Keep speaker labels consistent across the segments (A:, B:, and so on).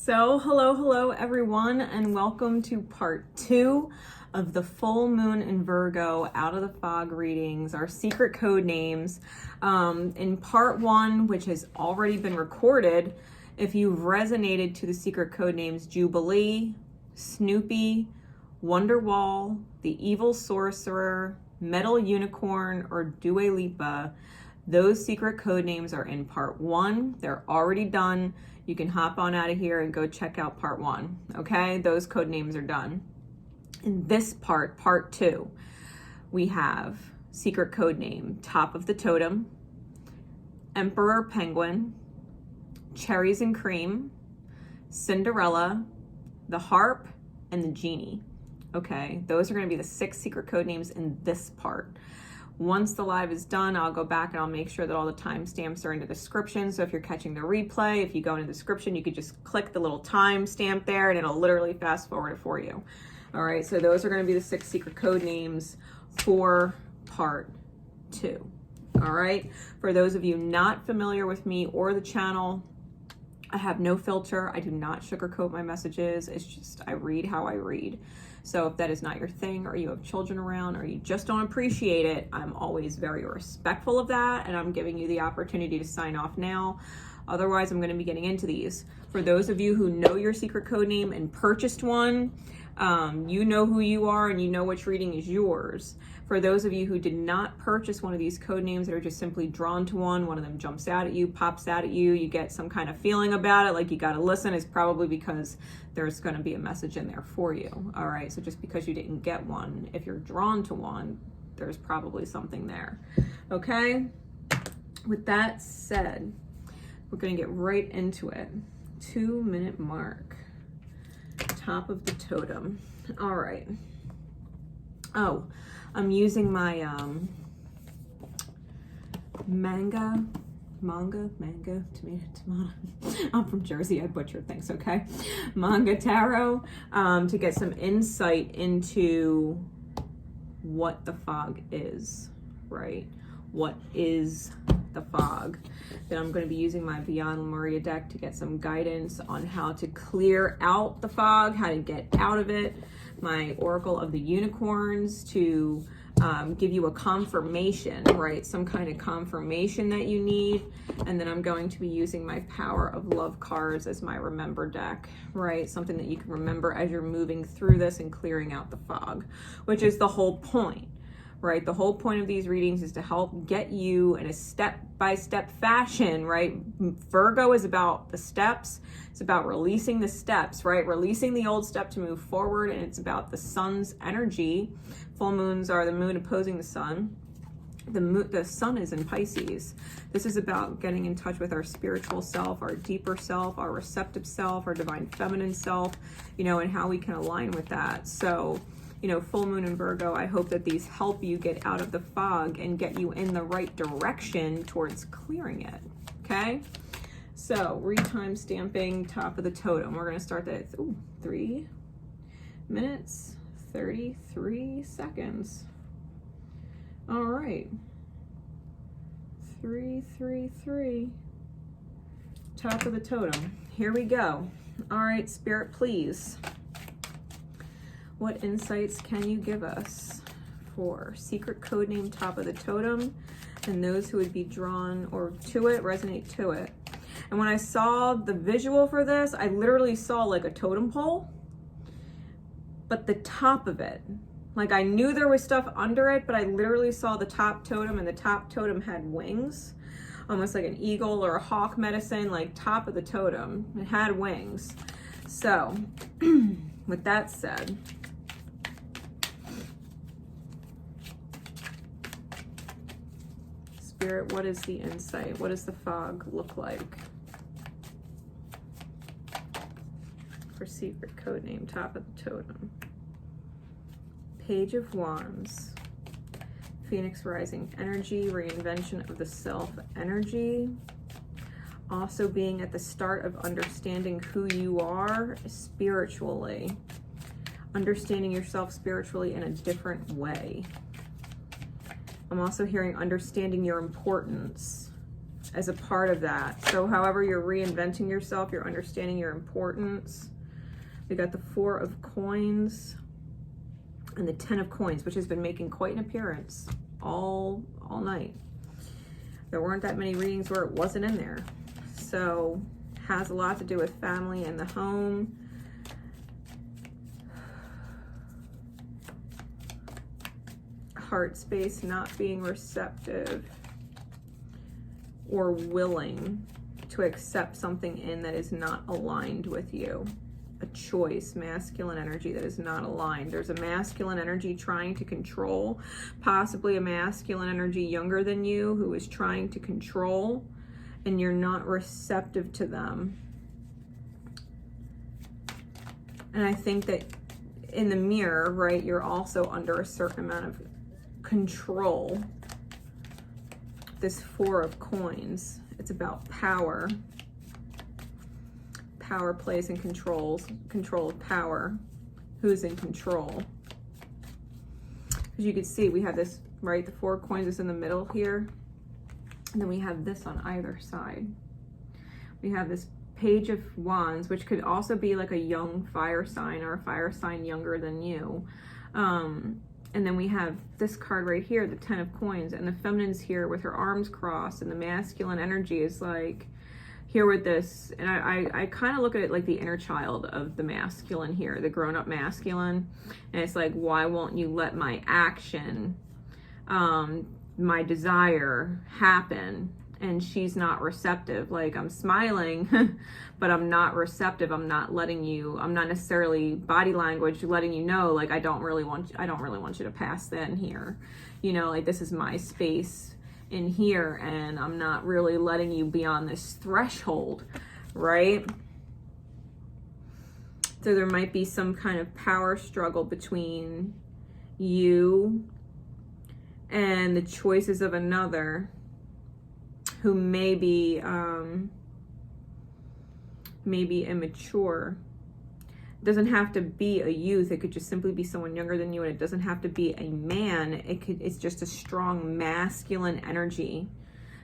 A: Hello everyone, and welcome to part 2 of the full moon in Virgo out of the fog readings, our secret code names. In part 1, which has already been recorded, if you've resonated to the secret code names Jubilee, Snoopy, Wonderwall, the Evil Sorcerer, Metal Unicorn, or Dua Lipa, those secret code names are in part 1. They're already done. You can hop on out of here and go check out part 1, okay? Those code names are done. In this part, part 2, we have secret code name, Top of the Totem, Emperor Penguin, Cherries and Cream, Cinderella, the Harp, and the Genie, okay? Those are gonna be the 6 secret code names in this part. Once the live is done, I'll go back and I'll make sure that all the timestamps are in the description. So if you're catching the replay, if you go into the description, you could just click the little timestamp there and it'll literally fast forward it for you. All right, so those are gonna be the 6 secret code names for part 2. All right, for those of you not familiar with me or the channel, I have no filter. I do not sugarcoat my messages. It's just, I read how I read. So if that is not your thing, or you have children around, or you just don't appreciate it, I'm always very respectful of that, and I'm giving you the opportunity to sign off now. Otherwise, I'm going to be getting into these. For those of you who know your secret code name and purchased one, you know who you are and you know which reading is yours. For those of you who did not purchase one of these code names that are just simply drawn to one of them jumps out at you, pops out at you, you get some kind of feeling about it, like you got to listen, is probably because there's going to be a message in there for you. All right, so just because you didn't get one, if you're drawn to one, there's probably something there. Okay, with that said, we're going to get right into it. 2-minute mark. Top of the totem. All right. Oh, I'm using my manga, tomato. I'm from Jersey, I butchered things, okay? Manga tarot, to get some insight into what the fog is, right? What is the fog? Then I'm going to be using my Beyond Lemuria deck to get some guidance on how to clear out the fog, how to get out of it. My Oracle of the Unicorns to give you a confirmation, right? Some kind of confirmation that you need. And then I'm going to be using my Power of Love cards as my Remember deck, right? Something that you can remember as you're moving through this and clearing out the fog, which is the whole point. Right? The whole point of these readings is to help get you in a step-by-step fashion, right? Virgo is about the steps. It's about releasing the steps, right? Releasing the old step to move forward, and it's about the sun's energy. Full moons are the moon opposing the sun. The sun is in Pisces. This is about getting in touch with our spiritual self, our deeper self, our receptive self, our divine feminine self, you know, and how we can align with that. So, you know, full moon in Virgo, I hope that these help you get out of the fog and get you in the right direction towards clearing it, okay? So, time stamping, top of the totem. We're going to start that, 3 minutes, 33 seconds. All right. 333. Top of the totem. Here we go. All right, Spirit, please. What insights can you give us for secret code name, top of the totem, and those who would be drawn or to it, resonate to it? And when I saw the visual for this, I literally saw like a totem pole, but the top of it, like I knew there was stuff under it, but I literally saw the top totem, and the top totem had wings, almost like an eagle or a hawk medicine, like top of the totem. It had wings. So with that said, Spirit, what is the insight? What does the fog look like for secret code name, top of the totem? Page of Wands, Phoenix rising energy, reinvention of the self energy, also being at the start of understanding who you are spiritually, understanding yourself spiritually in a different way. I'm also hearing understanding your importance, as a part of that. So however you're reinventing yourself, you're understanding your importance. We got the 4 of Coins and the 10 of Coins, which has been making quite an appearance all night. There weren't that many readings where it wasn't in there. So has a lot to do with family and the home. Heart space, not being receptive or willing to accept something in that is not aligned with you. A choice, masculine energy that is not aligned. There's a masculine energy trying to control, possibly a masculine energy younger than you who is trying to control, and you're not receptive to them. And I think that in the mirror, right, you're also under a certain amount of control. This 4 of Coins, it's about power. Power plays and control of power. Who's in control? As you can see, we have this, right, the 4 of Coins is in the middle here. And then we have this on either side. We have this Page of Wands, which could also be like a young fire sign or a fire sign younger than you. And then we have this card right here, the 10 of Coins, and the feminine's here with her arms crossed, and the masculine energy is like here with this. And I kind of look at it like the inner child of the masculine here, the grown-up masculine. And it's like, why won't you let my action, my desire happen? And she's not receptive. Like, I'm smiling, but I'm not receptive. I'm not letting you, I'm not necessarily body language letting you know, like, I don't really want you to pass that in here. You know, like, this is my space in here, and I'm not really letting you beyond this threshold, right? So there might be some kind of power struggle between you and the choices of another who may be immature. It doesn't have to be a youth. It could just simply be someone younger than you, and it doesn't have to be a man. It's just a strong masculine energy.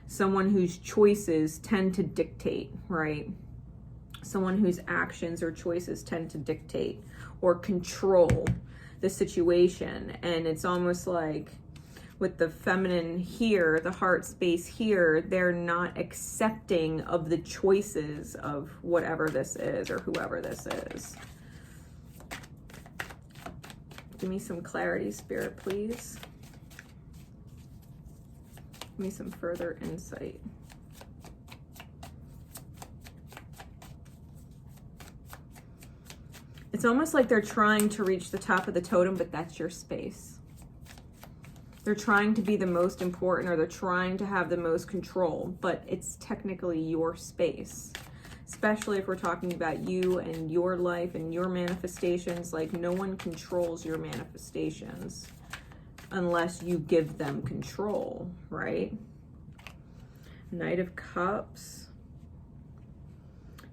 A: Someone whose choices tend to dictate, right? Someone whose actions or choices tend to dictate or control the situation. And it's almost like with the feminine here, the heart space here, they're not accepting of the choices of whatever this is or whoever this is. Give me some clarity, Spirit, please. Give me some further insight. It's almost like they're trying to reach the top of the totem, but that's your space. They're trying to be the most important, or they're trying to have the most control, but it's technically your space. Especially if we're talking about you and your life and your manifestations. Like, no one controls your manifestations unless you give them control, right? Knight of Cups.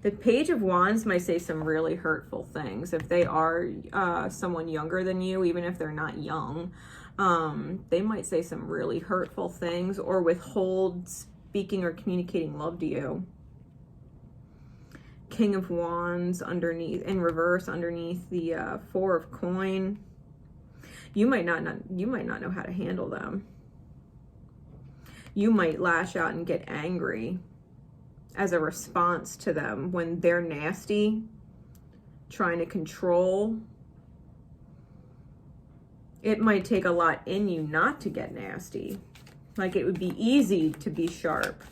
A: The Page of Wands might say some really hurtful things. If they are someone younger than you, even if they're not young, they might say some really hurtful things or withhold speaking or communicating love to you. King of Wands underneath, in reverse, underneath the 4 of Coin. You might not know how to handle them. You might lash out and get angry as a response to them when they're nasty, trying to control. It might take a lot in you not to get nasty. Like, it would be easy to be sharp.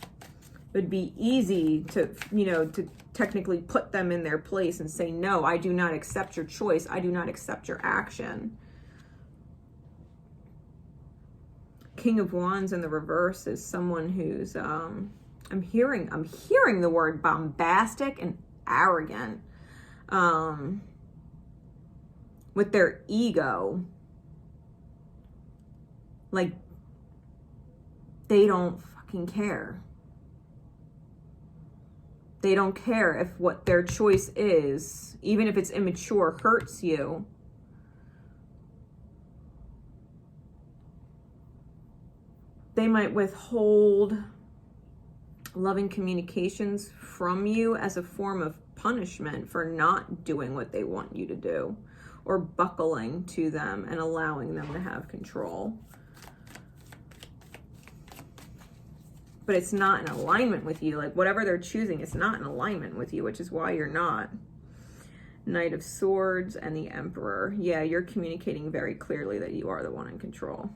A: It would be easy to, you know, to technically put them in their place and say, no, I do not accept your choice. I do not accept your action. King of Wands in the reverse is someone who's, I'm hearing the word bombastic and arrogant, with their ego. Like, they don't fucking care. They don't care if what their choice is, even if it's immature, hurts you. They might withhold loving communications from you as a form of punishment for not doing what they want you to do, or buckling to them and allowing them to have control. But it's not in alignment with you. Like whatever they're choosing, it's not in alignment with you, which is why you're not. Knight of Swords and the Emperor. Yeah, you're communicating very clearly that you are the one in control.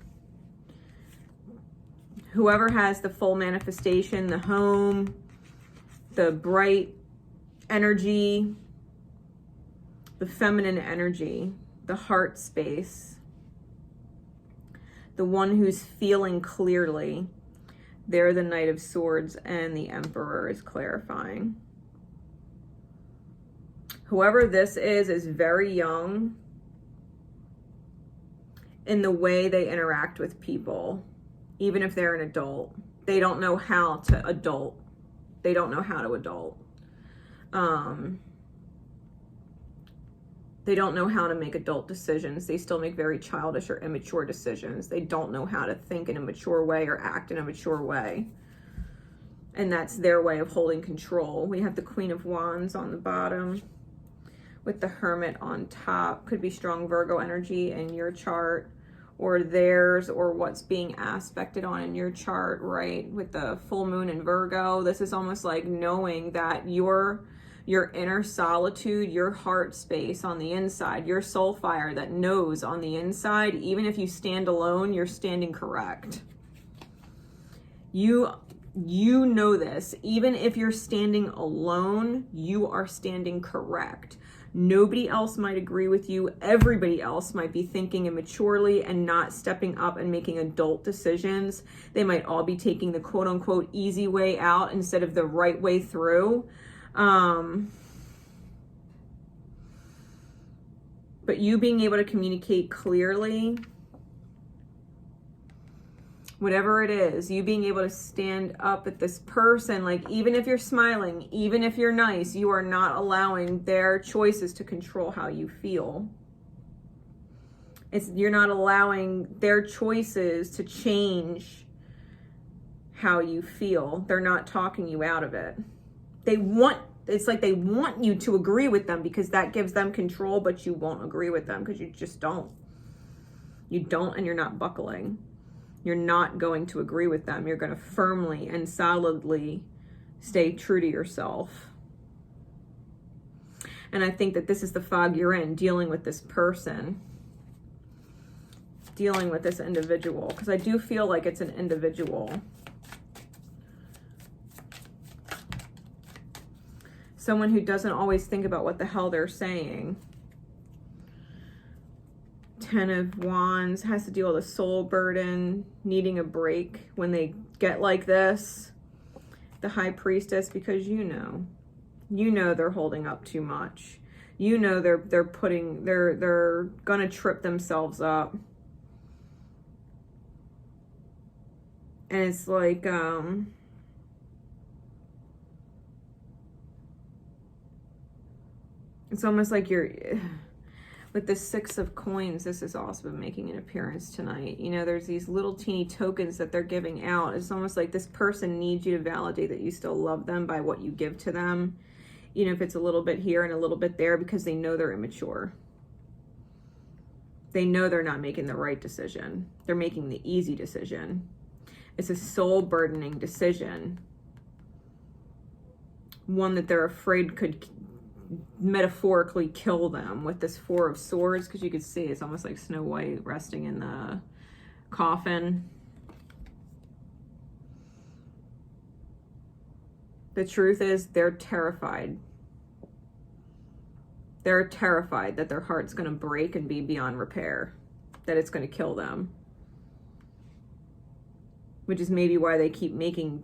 A: Whoever has the full manifestation, the home, the bright energy, the feminine energy, the heart space, the one who's feeling clearly, they're the Knight of Swords and the Emperor is clarifying. Whoever this is very young in the way they interact with people, even if they're an adult. They don't know how to adult. They don't know how to adult. They don't know how to make adult decisions. They still make very childish or immature decisions. They don't know how to think in a mature way or act in a mature way. And that's their way of holding control. We have the Queen of Wands on the bottom with the Hermit on top. Could be strong Virgo energy in your chart or theirs, or what's being aspected on in your chart, right? With the full moon in Virgo, this is almost like knowing that your inner solitude, your heart space on the inside, your soul fire that knows on the inside, even if you stand alone, you're standing correct. You know this. Even if you're standing alone, you are standing correct. Nobody else might agree with you. Everybody else might be thinking immaturely and not stepping up and making adult decisions. They might all be taking the quote unquote easy way out instead of the right way through. But you being able to communicate clearly, whatever it is, you being able to stand up at this person, like even if you're smiling, even if you're nice, you are not allowing their choices to control how you feel. You're not allowing their choices to change how you feel. They're not talking you out of it. It's like they want you to agree with them because that gives them control, but you won't agree with them because you just don't. You don't, and you're not buckling. You're not going to agree with them. You're going to firmly and solidly stay true to yourself. And I think that this is the fog you're in, dealing with this person, dealing with this individual, because I do feel like it's an individual. Someone who doesn't always think about what the hell they're saying. Ten of Wands has to deal with a soul burden, needing a break when they get like this. The High Priestess, because you know they're holding up too much. You know they're gonna trip themselves up. And it's like it's almost like you're with the Six of Coins. This has also been making an appearance tonight. You know, there's these little teeny tokens that they're giving out. It's almost like this person needs you to validate that you still love them by what you give to them. You know, if it's a little bit here and a little bit there, because they know they're immature. They know they're not making the right decision. They're making the easy decision. It's a soul burdening decision. One that they're afraid could metaphorically kill them, with this Four of Swords, because you could see it's almost like Snow White resting in the coffin. The truth is they're terrified. They're terrified that their heart's going to break and be beyond repair, that it's going to kill them, which is maybe why they keep making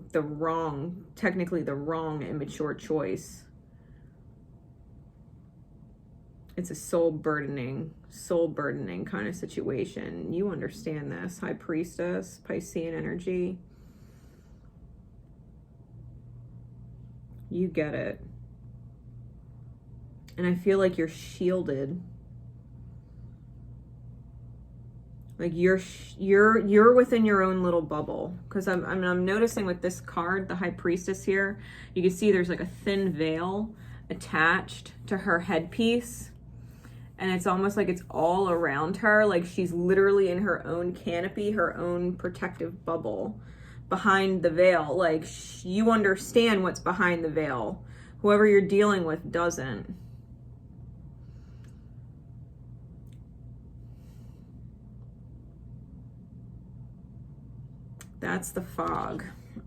A: technically the wrong immature choice. It's a soul burdening kind of situation. You understand this. High Priestess, Piscean energy. You get it. And I feel like you're shielded Like you're within your own little bubble. Because I'm noticing with this card, the High Priestess here, you can see there's like a thin veil attached to her headpiece. And it's almost like it's all around her. Like she's literally in her own canopy, her own protective bubble behind the veil. Like you understand what's behind the veil. Whoever you're dealing with doesn't. That's the fog.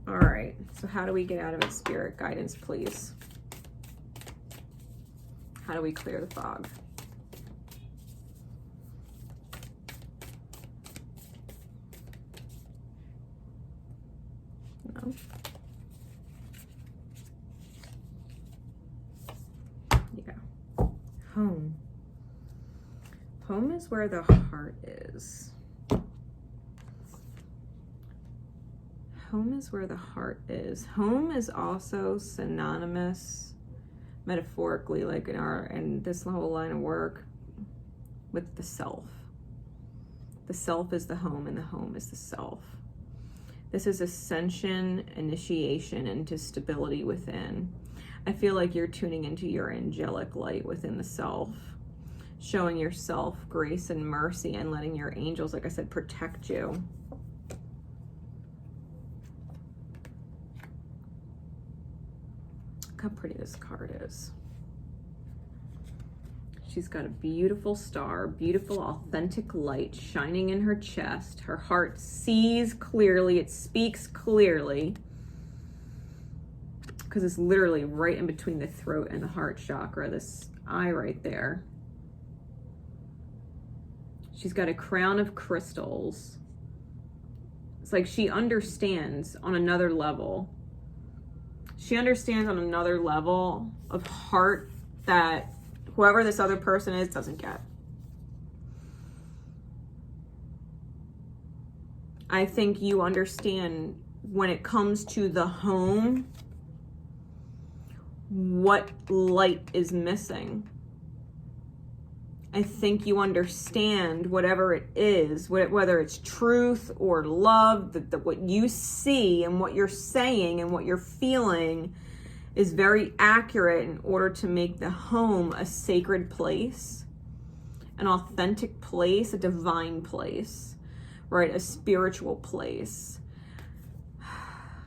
A: All right. So how do we get out of it? Spirit guidance, please. How do we clear the fog? No. Yeah. Home. Home is where the heart is. Home is where the heart is. Home is also synonymous, metaphorically, like in this whole line of work, with the self. The self is the home, and the home is the self. This is ascension, initiation into stability within. I feel like you're tuning into your angelic light within the self, showing yourself grace and mercy, and letting your angels, like I said, protect you. Look how pretty this card is. She's got a beautiful star, beautiful authentic light shining in her chest. Her heart sees clearly, it speaks clearly, because it's literally right in between the throat and the heart chakra, this eye right there. She's got a crown of crystals. It's like she understands on another level. She understands on another level of heart that whoever this other person is doesn't get. I think you understand when it comes to the home, what light is missing. I think you understand whatever it is, whether it's truth or love, that what you see and what you're saying and what you're feeling is very accurate in order to make the home a sacred place, an authentic place, a divine place, right? A spiritual place,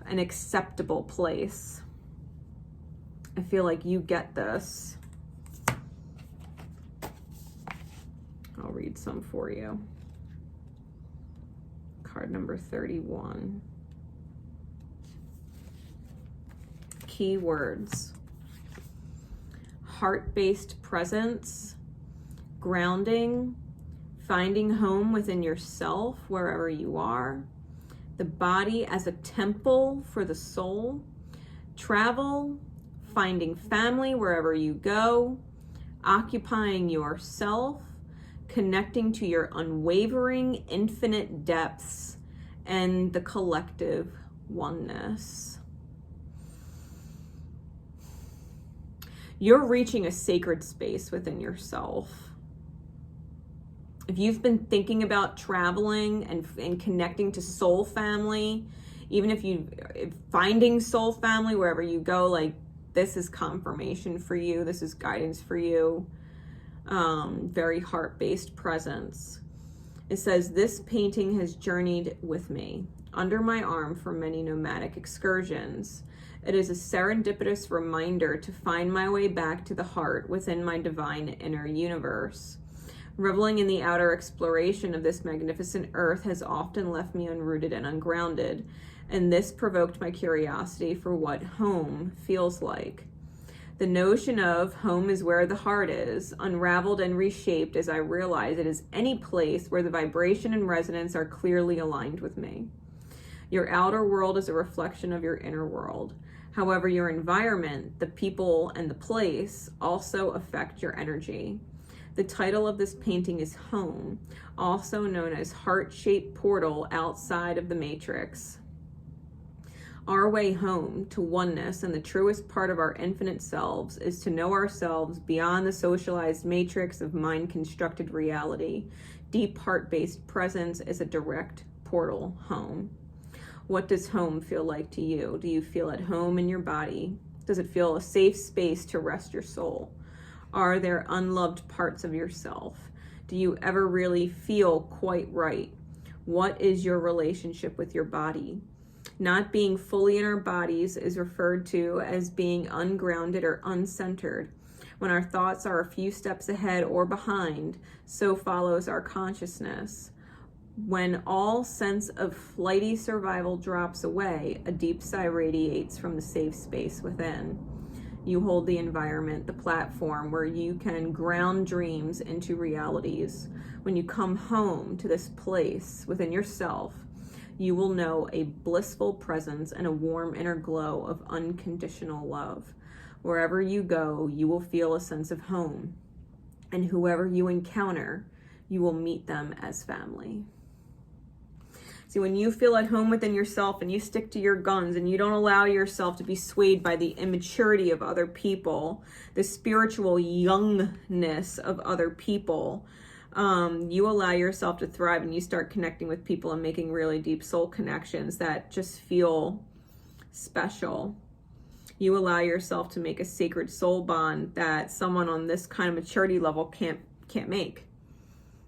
A: an acceptable place. I feel like you get this. I'll read some for you. Card number 31. Keywords: heart-based presence, grounding, finding home within yourself wherever you are, the body as a temple for the soul, travel, finding family wherever you go, occupying yourself, connecting to your unwavering infinite depths, and the collective oneness. You're reaching a sacred space within yourself. If you've been thinking about traveling and connecting to soul family, even if finding soul family wherever you go, like this is confirmation for you. This is guidance for you. Very heart-based presence. It says, this painting has journeyed with me under my arm for many nomadic excursions. It is a serendipitous reminder to find my way back to the heart within my divine inner universe. Reveling in the outer exploration of this magnificent earth has often left me unrooted and ungrounded, and this provoked my curiosity for what home feels like. The notion of home is where the heart is, unraveled and reshaped as I realize it is any place where the vibration and resonance are clearly aligned with me. Your outer world is a reflection of your inner world. However, your environment, the people, and the place also affect your energy. The title of this painting is Home, also known as Heart-Shaped Portal Outside of the Matrix. Our way home to oneness and the truest part of our infinite selves is to know ourselves beyond the socialized matrix of mind-constructed reality. Deep heart-based presence is a direct portal home. What does home feel like to you? Do you feel at home in your body? Does it feel a safe space to rest your soul? Are there unloved parts of yourself? Do you ever really feel quite right? What is your relationship with your body? Not being fully in our bodies is referred to as being ungrounded or uncentered. When our thoughts are a few steps ahead or behind, so follows our consciousness. When all sense of flighty survival drops away, a deep sigh radiates from the safe space within. You hold the environment, the platform where you can ground dreams into realities. When you come home to this place within yourself, you will know a blissful presence and a warm inner glow of unconditional love. Wherever you go, you will feel a sense of home. And whoever you encounter, you will meet them as family. See, when you feel at home within yourself and you stick to your guns and you don't allow yourself to be swayed by the immaturity of other people, the spiritual youngness of other people, you allow yourself to thrive and you start connecting with people and making really deep soul connections that just feel special. You allow yourself to make a sacred soul bond that someone on this kind of maturity level can't make.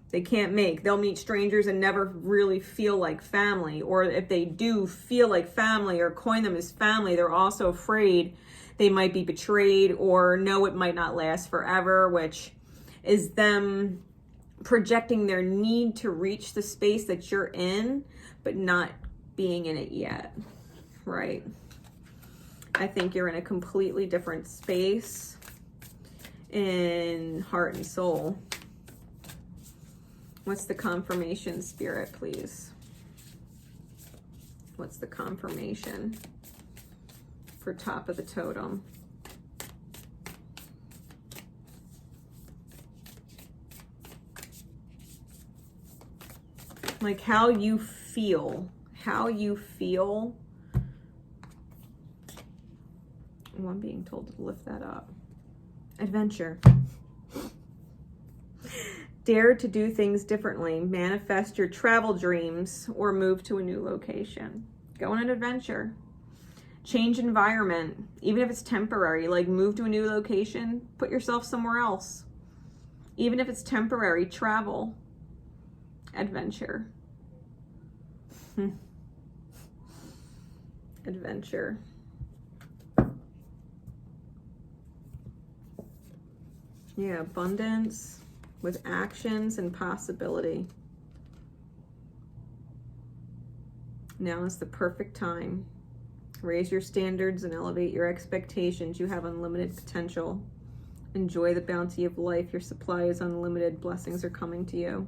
A: They can't make. They'll meet strangers and never really feel like family. Or if they do feel like family or coin them as family, they're also afraid they might be betrayed or know it might not last forever, which is them projecting their need to reach the space that you're in, but not being in it yet, right? I think you're in a completely different space in heart and soul. What's the confirmation, Spirit, please? What's the confirmation for top of the totem? Like how you feel. Oh, I'm being told to lift that up. Adventure. Dare to do things differently. Manifest your travel dreams or move to a new location. Go on an adventure. Change environment. Even if it's temporary, like move to a new location, put yourself somewhere else. Even if it's temporary, travel. Adventure. Adventure. Yeah, abundance with actions and possibility. Now is the perfect time. Raise your standards and elevate your expectations. You have unlimited potential. Enjoy the bounty of life. Your supply is unlimited. Blessings are coming to you.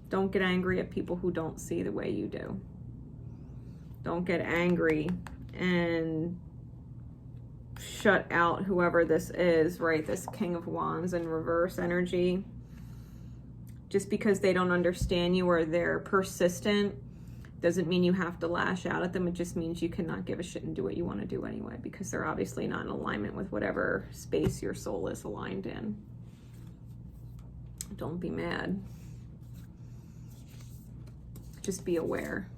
A: Don't get angry at people who don't see the way you do. Don't get angry and shut out whoever this is, right? This King of Wands in reverse energy. Just because they don't understand you or they're persistent doesn't mean you have to lash out at them. It just means you cannot give a shit and do what you want to do anyway, because they're obviously not in alignment with whatever space your soul is aligned in. Don't be mad. Just be aware.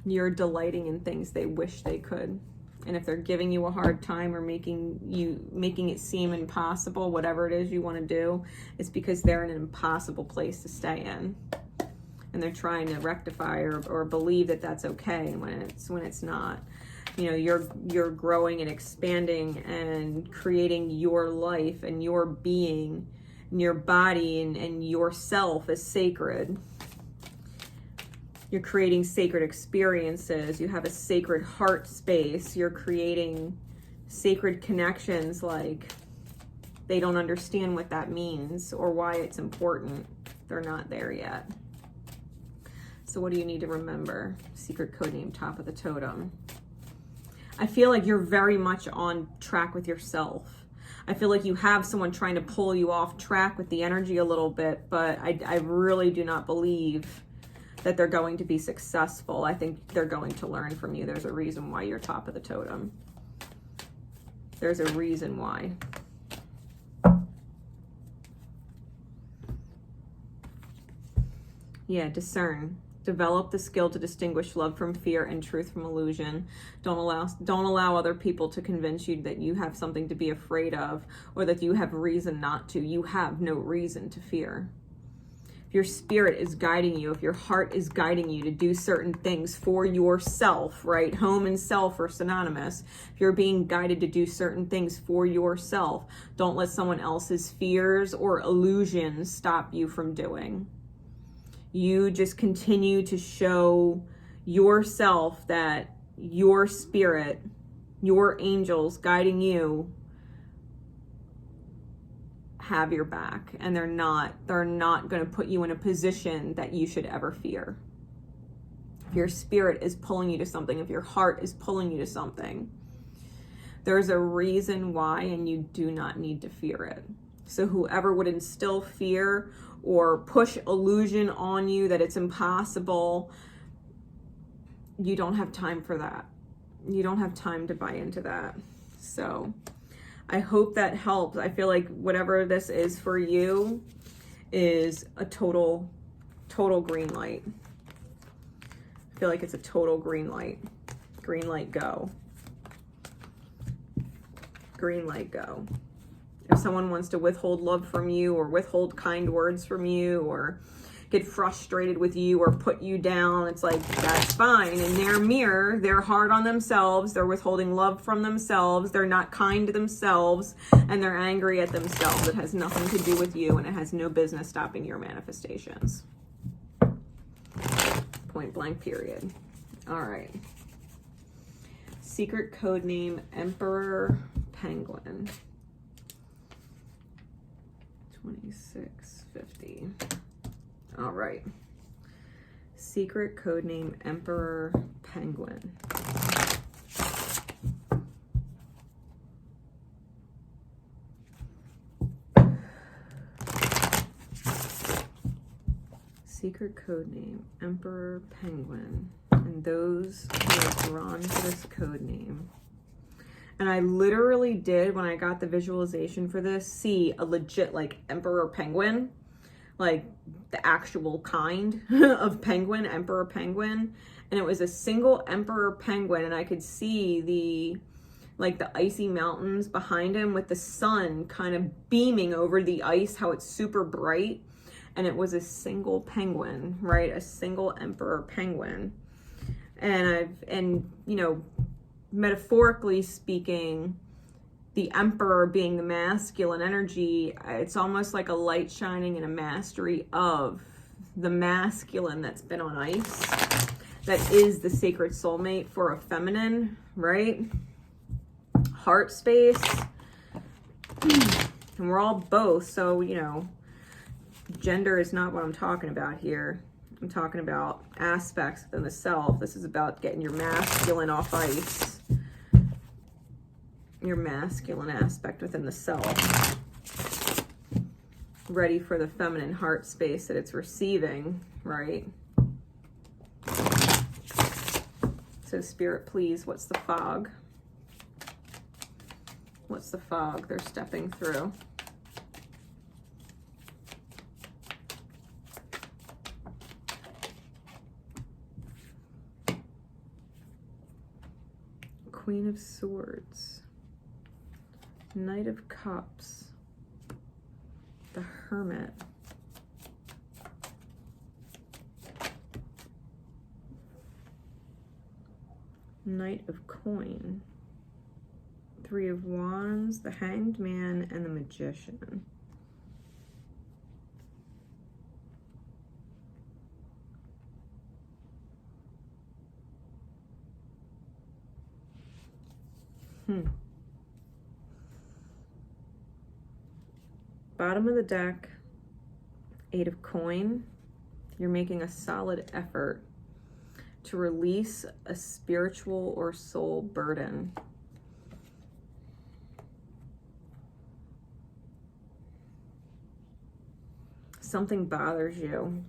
A: You're delighting in things they wish they could. And if they're giving you a hard time or making it seem impossible, whatever it is you want to do, it's because they're in an impossible place to stay in. And they're trying to rectify or believe that that's okay when it's not. You know, you're growing and expanding and creating your life and your being and your body and yourself is sacred. You're creating sacred experiences. You have a sacred heart space. You're creating sacred connections. Like, they don't understand what that means or why it's important. They're not there yet. So what do you need to remember? Secret code name, top of the totem. I feel like you're very much on track with yourself. I feel like you have someone trying to pull you off track with the energy a little bit, but I really do not believe that they're going to be successful. I think they're going to learn from you. There's a reason why you're top of the totem. There's a reason why. Yeah, discern. Develop the skill to distinguish love from fear and truth from illusion. Don't allow other people to convince you that you have something to be afraid of or that you have reason not to. You have no reason to fear. If your spirit is guiding you, if your heart is guiding you to do certain things for yourself, right? Home and self are synonymous. If you're being guided to do certain things for yourself, don't let someone else's fears or illusions stop you from doing. You just continue to show yourself that your spirit, your angels guiding you have your back, and they're not going to put you in a position that you should ever fear. If your spirit is pulling you to something, if your heart is pulling you to something, there's a reason why, and you do not need to fear it. So whoever would instill fear or push illusion on you that it's impossible, you don't have time for that. You don't have time to buy into that. So I hope that helps. I feel like whatever this is for you is a total green light. I feel like it's a total green light. Green light, go. Green light, go. If someone wants to withhold love from you or withhold kind words from you or get frustrated with you or put you down, it's like, that's fine. In their mirror, they're hard on themselves. They're withholding love from themselves. They're not kind to themselves, and they're angry at themselves. It has nothing to do with you, and it has no business stopping your manifestations. Point blank, period. All right. Secret code name, Emperor Penguin. 2650. All right. Secret code name, Emperor Penguin. Secret code name, Emperor Penguin. And those who are drawn to this code name. And I literally did, when I got the visualization for this, see a legit like Emperor Penguin, like the actual kind of penguin, Emperor Penguin. And it was a single Emperor Penguin, and I could see the icy mountains behind him with the sun kind of beaming over the ice, how it's super bright. And it was a single penguin, right? A single Emperor Penguin. And you know, metaphorically speaking, the emperor being the masculine energy, it's almost like a light shining and a mastery of the masculine that's been on ice. That is the sacred soulmate for a feminine, right? Heart space. And we're all both, so, you know, gender is not what I'm talking about here. I'm talking about aspects within the self. This is about getting your masculine off ice. Your masculine aspect within the self. Ready for the feminine heart space that it's receiving, right? So Spirit, please, what's the fog? What's the fog they're stepping through? Queen of Swords, Knight of Cups, the Hermit, Knight of Coin, Three of Wands, the Hanged Man, and the Magician. Bottom of the deck, Eight of Coin. You're making a solid effort to release a spiritual or soul burden. something bothers you.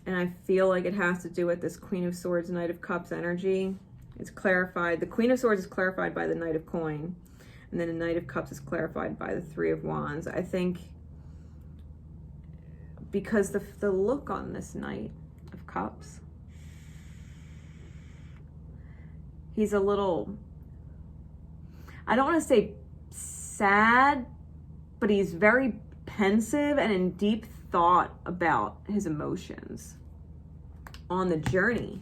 A: And I feel like it has to do with this Queen of Swords, Knight of Cups energy. It's clarified. The Queen of Swords is clarified by the Knight of Coin. And then the Knight of Cups is clarified by the Three of Wands. I think because the look on this Knight of Cups, he's a little, I don't want to say sad, but he's very pensive and in deep thought about his emotions on the journey,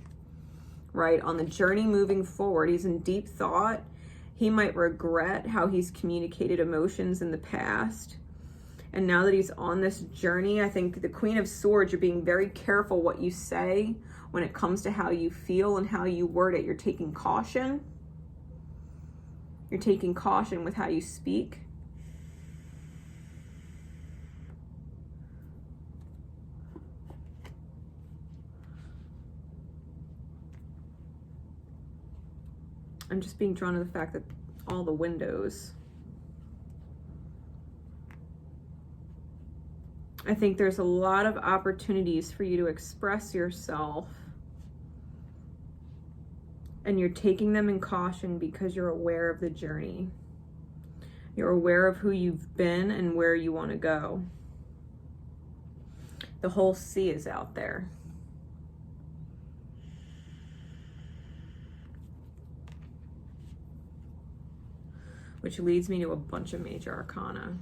A: right? On the journey moving forward, he's in deep thought. He might regret how he's communicated emotions in the past. And now that he's on this journey, I think the Queen of Swords, you're being very careful what you say when it comes to how you feel and how you word it. You're taking caution. You're taking caution with how you speak. I'm just being drawn to the fact that all the windows. I think there's a lot of opportunities for you to express yourself. And you're taking them in caution because you're aware of the journey. You're aware of who you've been and where you want to go. The whole sea is out there. Which leads me to a bunch of major arcana.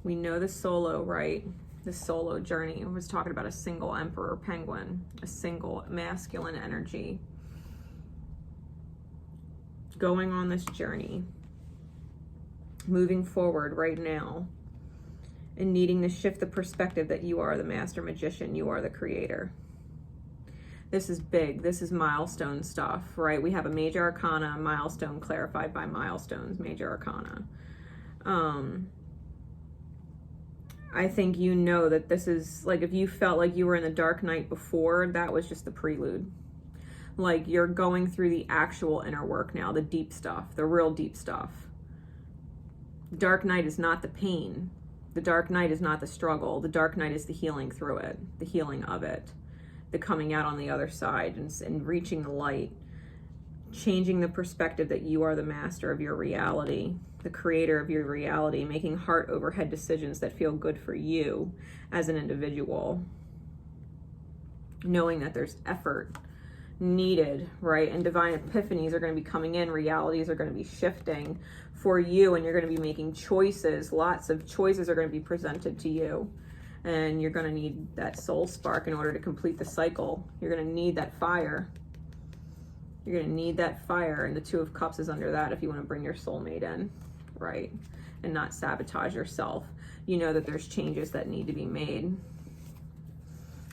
A: We know the solo, right? The solo journey. I was talking about a single emperor penguin, a single masculine energy. Going on this journey, moving forward right now, and needing to shift the perspective that you are the master magician, you are the creator. This is big. This is milestone stuff, right? We have a major arcana, milestone clarified by milestones, major arcana. I think you know that this is, like, if you felt like you were in the dark night before, that was just the prelude. Like, you're going through the actual inner work now, the deep stuff, the real deep stuff. Dark night is not the pain. The dark night is not the struggle. The dark night is the healing through it, the healing of it, the coming out on the other side and reaching the light, changing the perspective that you are the master of your reality, the creator of your reality, making heart over head decisions that feel good for you as an individual, knowing that there's effort needed, right? And divine epiphanies are going to be coming in, realities are going to be shifting for you, and you're going to be making choices. Lots of choices are going to be presented to you, and you're going to need that soul spark in order to complete the cycle. You're going to need that fire. You're going to need that fire, and the Two of Cups is under that if you want to bring your soulmate in, right? And not sabotage yourself. You know that there's changes that need to be made,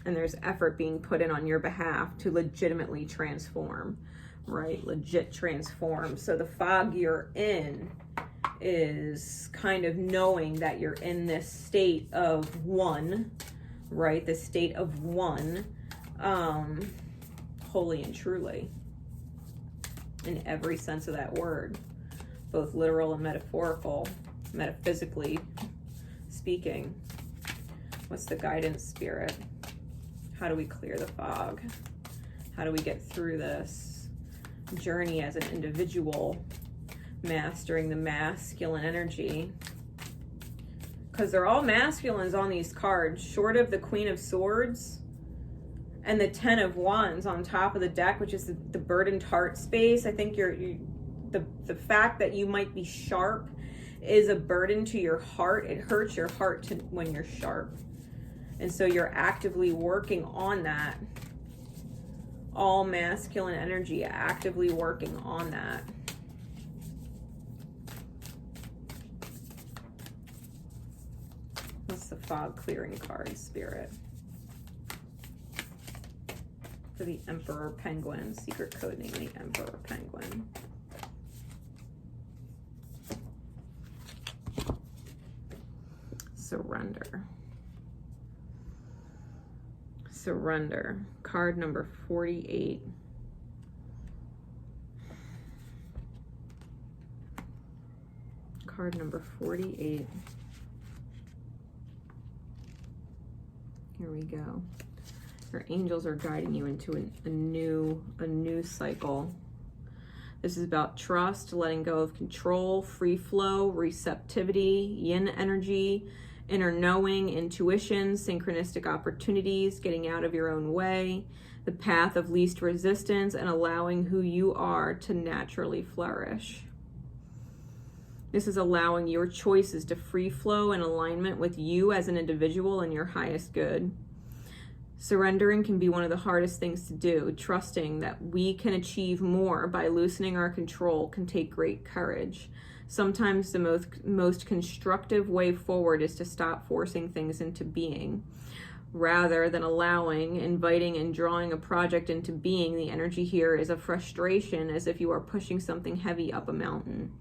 A: and there's effort being put in on your behalf to legitimately transform, right? Legit transform. So the fog you're in is kind of knowing that you're in this state of one, right? The state of one, wholly and truly, in every sense of that word, both literal and metaphorical, metaphysically speaking. What's the guidance, Spirit? How do we clear the fog? How do we get through this journey as an individual, mastering the masculine energy? Because they're all masculines on these cards, short of the Queen of Swords and the Ten of Wands on top of the deck, which is the burdened heart space. I think the fact that you might be sharp is a burden to your heart. It hurts your heart when you're sharp. And so you're actively working on that. All masculine energy, actively working on that. What's the fog clearing card, Spirit? For the Emperor Penguin, secret code name, the Emperor Penguin. Surrender. Surrender. Card number 48. Card number 48. Here we go. Your angels are guiding you into a new cycle. This is about trust, letting go of control, free flow, receptivity, yin energy, inner knowing, intuition, synchronistic opportunities, getting out of your own way, the path of least resistance, and allowing who you are to naturally flourish. This is allowing your choices to free flow in alignment with you as an individual and your highest good. Surrendering can be one of the hardest things to do. Trusting that we can achieve more by loosening our control can take great courage. Sometimes the most constructive way forward is to stop forcing things into being. Rather than allowing, inviting, and drawing a project into being, the energy here is a frustration, as if you are pushing something heavy up a mountain.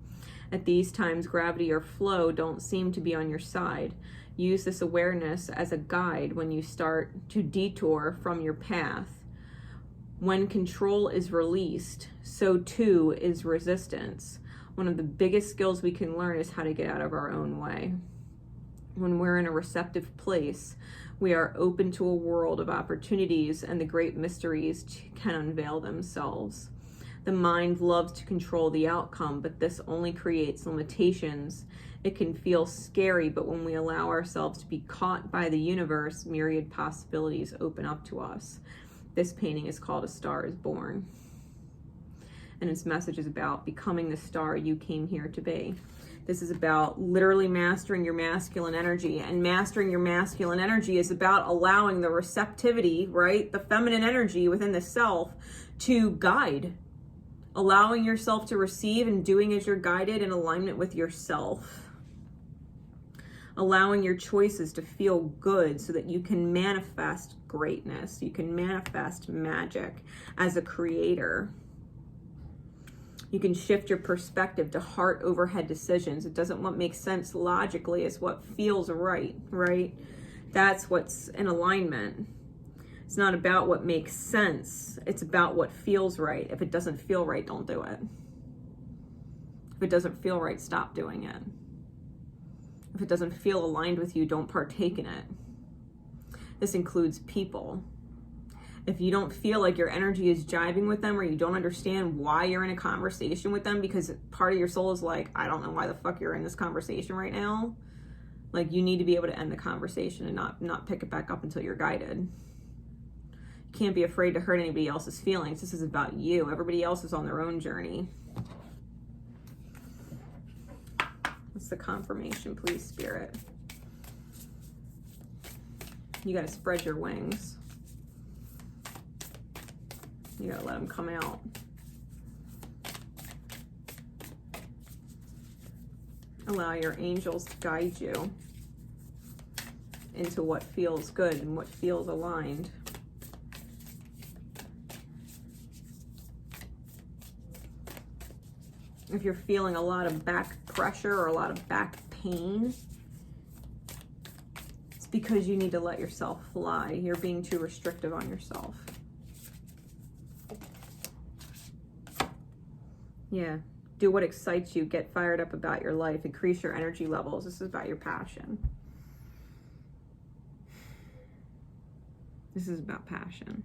A: At these times, gravity or flow don't seem to be on your side. Use this awareness as a guide when you start to detour from your path. When control is released, so too is resistance. One of the biggest skills we can learn is how to get out of our own way. When we're in a receptive place, we are open to a world of opportunities, and the great mysteries can unveil themselves. The mind loves to control the outcome, but this only creates limitations. It can feel scary, but when we allow ourselves to be caught by the universe, myriad possibilities open up to us. This painting is called A Star is Born. And its message is about becoming the star you came here to be. This is about literally mastering your masculine energy. And mastering your masculine energy is about allowing the receptivity, right? The feminine energy within the self to guide. Allowing yourself to receive and doing as you're guided in alignment with yourself. Allowing your choices to feel good so that you can manifest greatness. You can manifest magic as a creator. You can shift your perspective to heart overhead decisions. It doesn't what makes sense logically, it's what feels right, right? That's what's in alignment. It's not about what makes sense. It's about what feels right. If it doesn't feel right, don't do it. If it doesn't feel right, stop doing it. If it doesn't feel aligned with you, don't partake in it. This includes people. If you don't feel like your energy is jiving with them, or you don't understand why you're in a conversation with them, because part of your soul is like, I don't know why the fuck you're in this conversation right now. Like, you need to be able to end the conversation and not pick it back up until you're guided. You can't be afraid to hurt anybody else's feelings. This is about you. Everybody else is on their own journey. What's the confirmation, please, Spirit? You got to spread your wings. You got to let them come out. Allow your angels to guide you into what feels good and what feels aligned. If you're feeling a lot of back pressure or a lot of back pain, it's because you need to let yourself fly. You're being too restrictive on yourself. Yeah. Do what excites you. Get fired up about your life. Increase your energy levels. This is about your passion. This is about passion.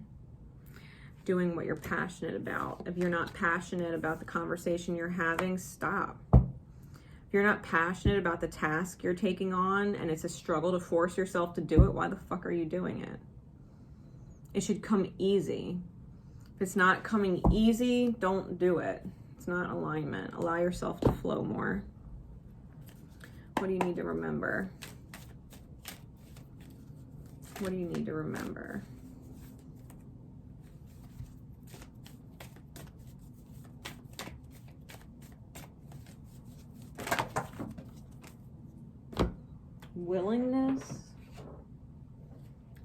A: Doing what you're passionate about. If you're not passionate about the conversation you're having, stop. If you're not passionate about the task you're taking on and it's a struggle to force yourself to do it, why the fuck are you doing it? It should come easy. If it's not coming easy, don't do it. It's not alignment. Allow yourself to flow more. What do you need to remember? What do you need to remember? Willingness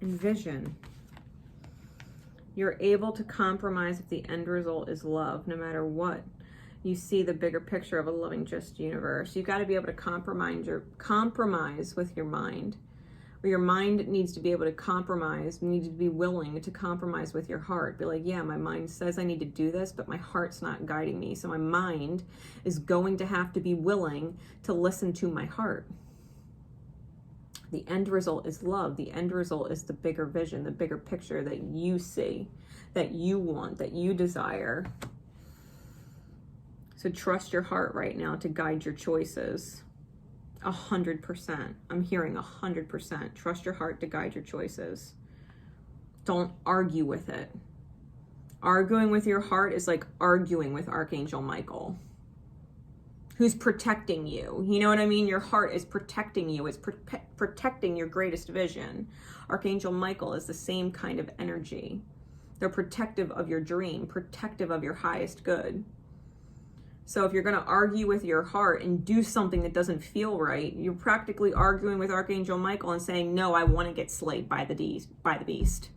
A: and vision. You're able to compromise if the end result is love, no matter what. You see the bigger picture of a loving, just universe. You've got to be able to compromise with your mind. Or your mind needs to be able to compromise. You need to be willing to compromise with your heart. Be like, yeah, my mind says I need to do this, but my heart's not guiding me. So my mind is going to have to be willing to listen to my heart. The end result is love. The end result is the bigger vision, the bigger picture that you see, that you want, that you desire. So trust your heart right now to guide your choices. 100%. I'm hearing 100%. Trust your heart to guide your choices. Don't argue with it. Arguing with your heart is like arguing with Archangel Michael, who's protecting you. You know what I mean? Your heart is protecting you. It's protecting your greatest vision. Archangel Michael is the same kind of energy. They're protective of your dream, protective of your highest good. So if you're going to argue with your heart and do something that doesn't feel right, you're practically arguing with Archangel Michael and saying, no, I want to get slayed by the beast.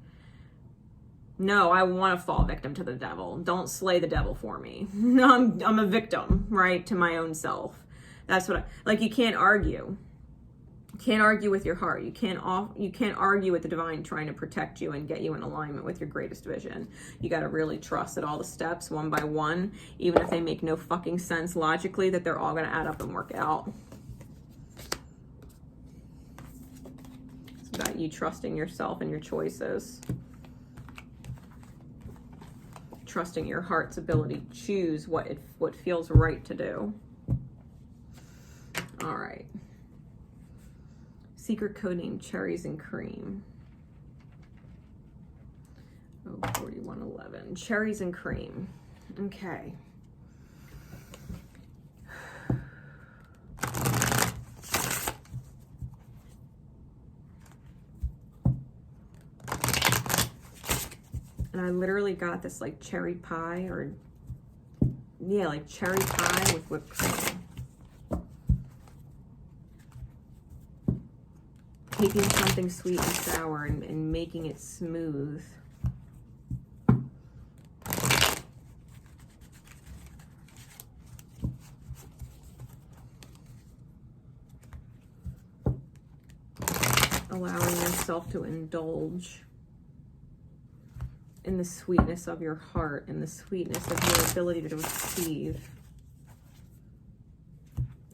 A: No, I want to fall victim to the devil. Don't slay the devil for me. I'm a victim, right, to my own self. That's what you can't argue. You can't argue with your heart. You can't argue with the divine trying to protect you and get you in alignment with your greatest vision. You got to really trust that all the steps, one by one, even if they make no fucking sense logically, that they're all going to add up and work out. It's about you trusting yourself and your choices. Trusting your heart's ability to choose what feels right to do. All right. Secret code name, Cherries and Cream. Oh, 4111. Cherries and Cream. Okay. And I literally got this like cherry pie like cherry pie with whipped cream. Taking something sweet and sour and making it smooth. Allowing yourself to indulge in the sweetness of your heart and the sweetness of your ability to receive.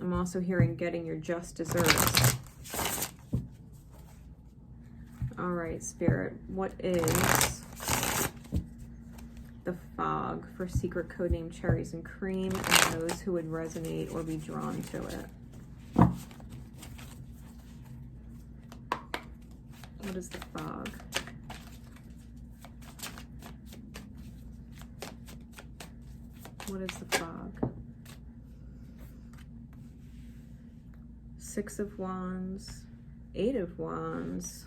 A: I'm also hearing getting your just desserts. All right, Spirit, what is the fog for secret codename Cherries and Cream and those who would resonate or be drawn to it? What is the fog? What is the fog? Six of Wands, Eight of Wands.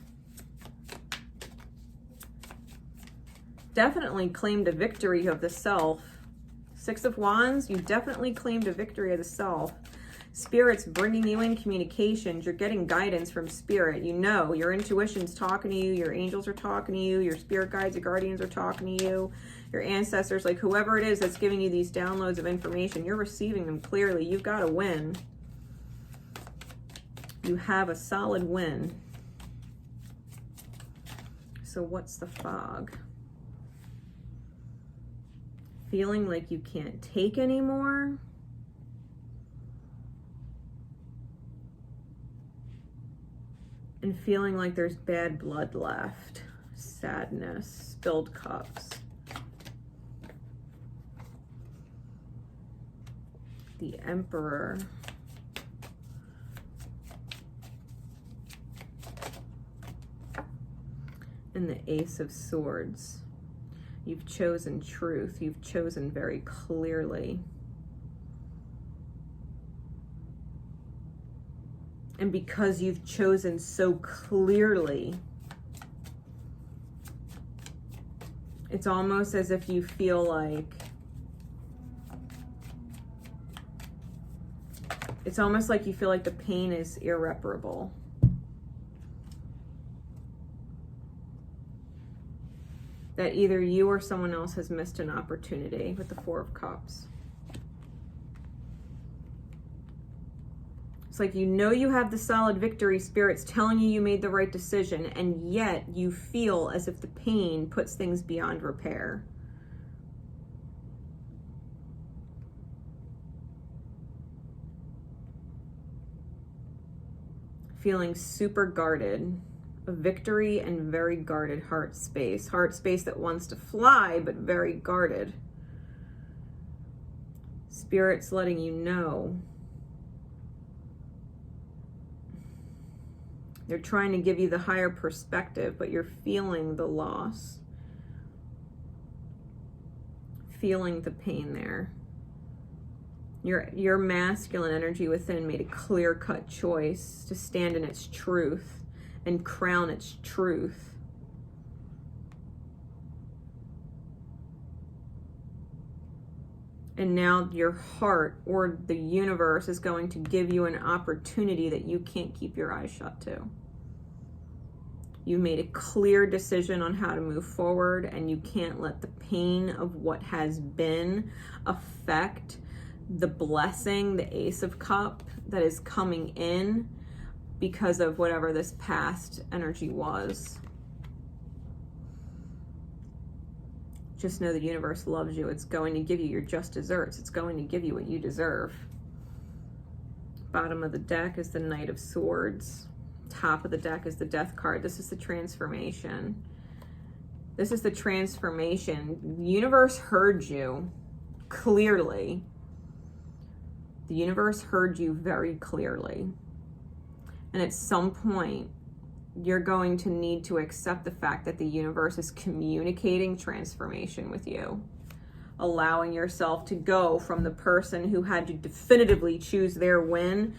A: Definitely claimed a victory of the self. Six of Wands, you definitely claimed a victory of the self. Spirit's bringing you in communications. You're getting guidance from Spirit. You know, your intuition's talking to you. Your angels are talking to you. Your spirit guides, your guardians are talking to you. Your ancestors, like whoever it is that's giving you these downloads of information, you're receiving them clearly. You've got a win. You have a solid win. So what's the fog? Feeling like you can't take anymore? And feeling like there's bad blood left. Sadness, spilled cups. The Emperor. And the Ace of Swords. You've chosen truth. You've chosen very clearly. And because you've chosen so clearly, it's almost as if you feel like, it's almost like you feel like the pain is irreparable. That either you or someone else has missed an opportunity with the Four of Cups. It's like you know you have the solid victory. Spirit's telling you you made the right decision, and yet you feel as if the pain puts things beyond repair. feeling super guarded. A victory and very guarded heart space. Heart space that wants to fly, but very guarded. Spirit's letting you know. They're trying to give you the higher perspective, but you're feeling the loss. Feeling the pain there. Your masculine energy within made a clear-cut choice to stand in its truth and crown its truth. And now your heart or the universe is going to give you an opportunity that you can't keep your eyes shut to. You made a clear decision on how to move forward, and you can't let the pain of what has been affect the blessing, the Ace of Cups that is coming in because of whatever this past energy was. Just know the universe loves you. It's going to give you your just desserts. It's going to give you what you deserve. Bottom of the deck is the Knight of Swords. Top of the deck is the Death card. This is the transformation. This is the transformation. The universe heard you clearly. The universe heard you very clearly. And at some point, you're going to need to accept the fact that the universe is communicating transformation with you. Allowing yourself to go from the person who had to definitively choose their win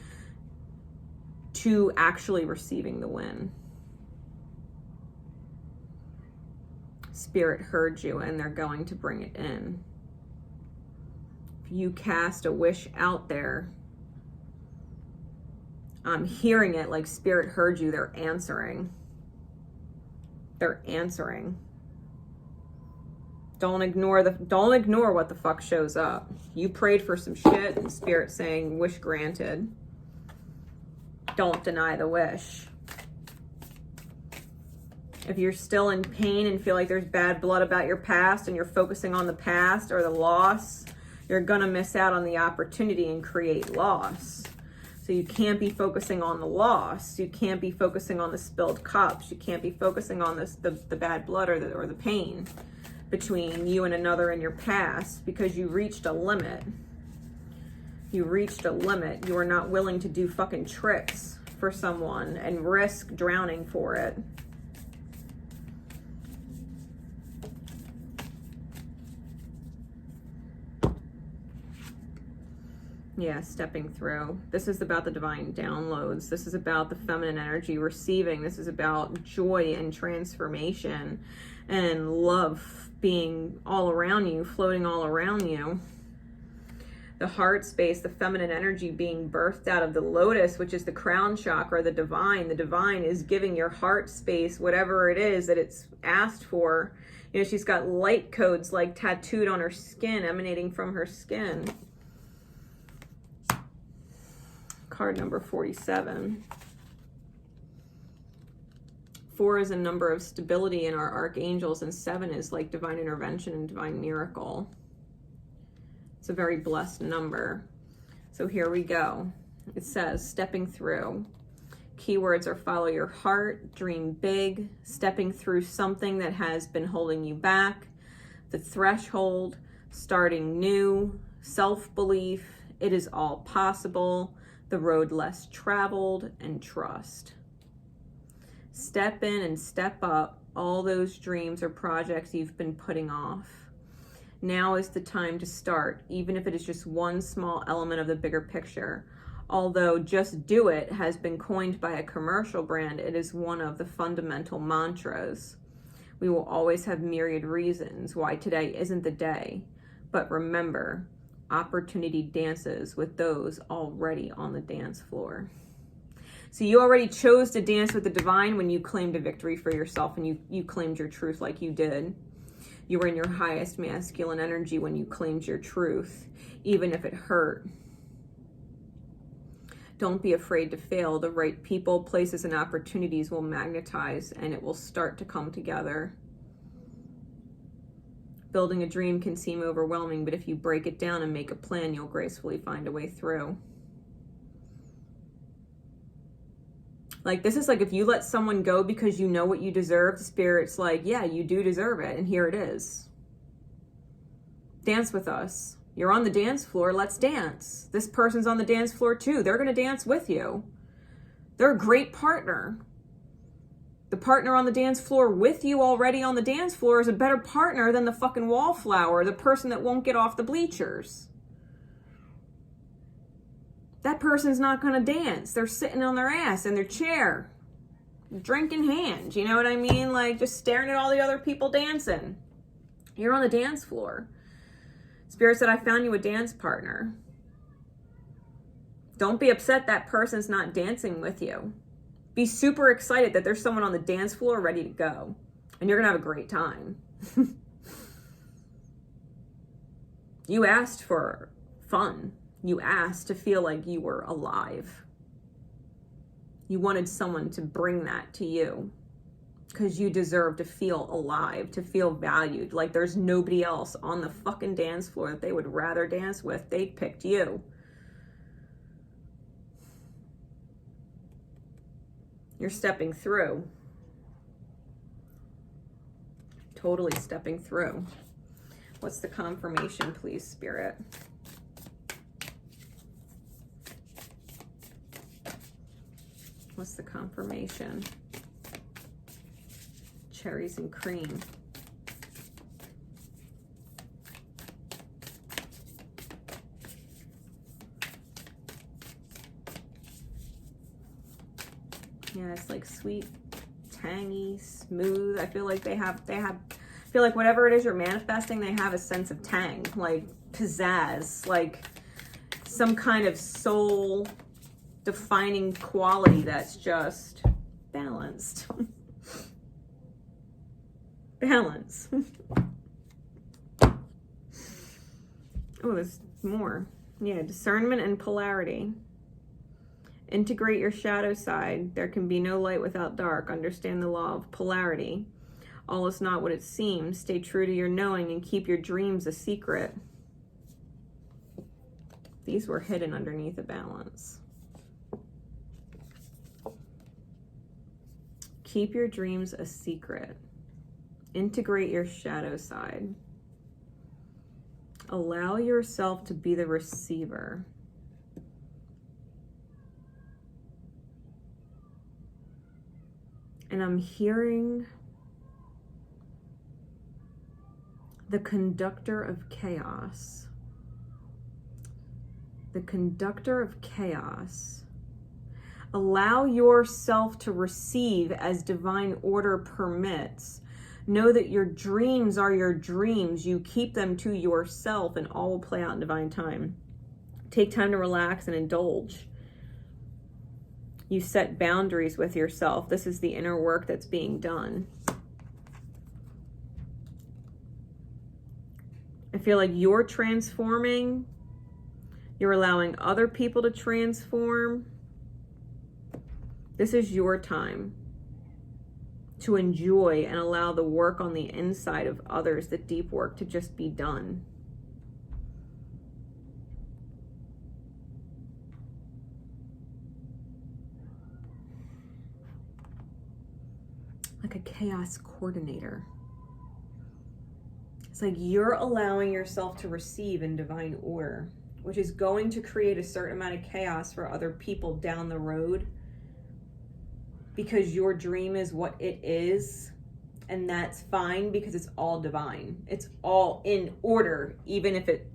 A: to actually receiving the win. Spirit heard you, and they're going to bring it in. You cast a wish out there. I'm hearing it like Spirit heard you. They're answering. They're answering. Don't ignore what the fuck shows up. You prayed for some shit and Spirit saying wish granted. Don't deny the wish. If you're still in pain and feel like there's bad blood about your past and you're focusing on the past or the loss, you're gonna miss out on the opportunity and create loss. So you can't be focusing on the loss. You can't be focusing on the spilled cups. You can't be focusing on the bad blood or the pain between you and another in your past, because you reached a limit. You reached a limit. You are not willing to do fucking tricks for someone and risk drowning for it. Yeah, stepping through. This is about the divine downloads. This is about the feminine energy receiving. This is about joy and transformation and love being all around you, floating all around you. The heart space, the feminine energy being birthed out of the lotus, which is the crown chakra, the divine. The divine is giving your heart space whatever it is that it's asked for. You know, she's got light codes like tattooed on her skin, emanating from her skin. Card number 47. 4 is a number of stability in our archangels, and 7 is like divine intervention and divine miracle. It's a very blessed number. So here we go. It says, stepping through. Keywords are follow your heart, dream big, stepping through something that has been holding you back, the threshold, starting new, self-belief, it is all possible, the road less traveled, and trust. Step in and step up all those dreams or projects you've been putting off. Now is the time to start, even if it is just one small element of the bigger picture. Although just do it has been coined by a commercial brand, it is one of the fundamental mantras. We will always have myriad reasons why today isn't the day. But remember, opportunity dances with those already on the dance floor. So you already chose to dance with the divine when you claimed a victory for yourself and you claimed your truth like you did. You were in your highest masculine energy when you claimed your truth, even if it hurt. Don't be afraid to fail. The right people, places, and opportunities will magnetize, and it will start to come together. Building a dream can seem overwhelming, but if you break it down and make a plan, you'll gracefully find a way through. Like, this is like if you let someone go because you know what you deserve, the Spirit's like, yeah, you do deserve it, and here it is. Dance with us. You're on the dance floor, let's dance. This person's on the dance floor too. They're going to dance with you. They're a great partner. The partner on the dance floor with you already on the dance floor is a better partner than the fucking wallflower, the person that won't get off the bleachers. That person's not going to dance. They're sitting on their ass in their chair, drink in hand. You know what I mean? Like, just staring at all the other people dancing. You're on the dance floor. Spirit said, I found you a dance partner. Don't be upset that person's not dancing with you. Be super excited that there's someone on the dance floor ready to go. And you're going to have a great time. You asked for fun. You asked to feel like you were alive. You wanted someone to bring that to you. Because you deserve to feel alive, to feel valued. Like there's nobody else on the fucking dance floor that they would rather dance with. They picked you. You're stepping through. Totally stepping through. What's the confirmation, please, Spirit? What's the confirmation? Cherries and cream. Yeah, it's like sweet, tangy, smooth. I feel like I feel like whatever it is you're manifesting, they have a sense of tang, like pizzazz, like some kind of soul defining quality that's just balanced. Balance. Oh, there's more. Yeah, discernment and polarity. Integrate your shadow side. There can be no light without dark. Understand the law of polarity. All is not what it seems. Stay true to your knowing and keep your dreams a secret. These were hidden underneath a balance. Keep your dreams a secret. Integrate your shadow side. Allow yourself to be the receiver. And I'm hearing the conductor of chaos. The conductor of chaos. Allow yourself to receive as divine order permits. Know that your dreams are your dreams. You keep them to yourself and all will play out in divine time. Take time to relax and indulge. You set boundaries with yourself. This is the inner work that's being done. I feel like you're transforming. You're allowing other people to transform. This is your time to enjoy and allow the work on the inside of others, the deep work, to just be done. Like a chaos coordinator. It's like you're allowing yourself to receive in divine order, which is going to create a certain amount of chaos for other people down the road. Because your dream is what it is, and that's fine because it's all divine. It's all in order, even if it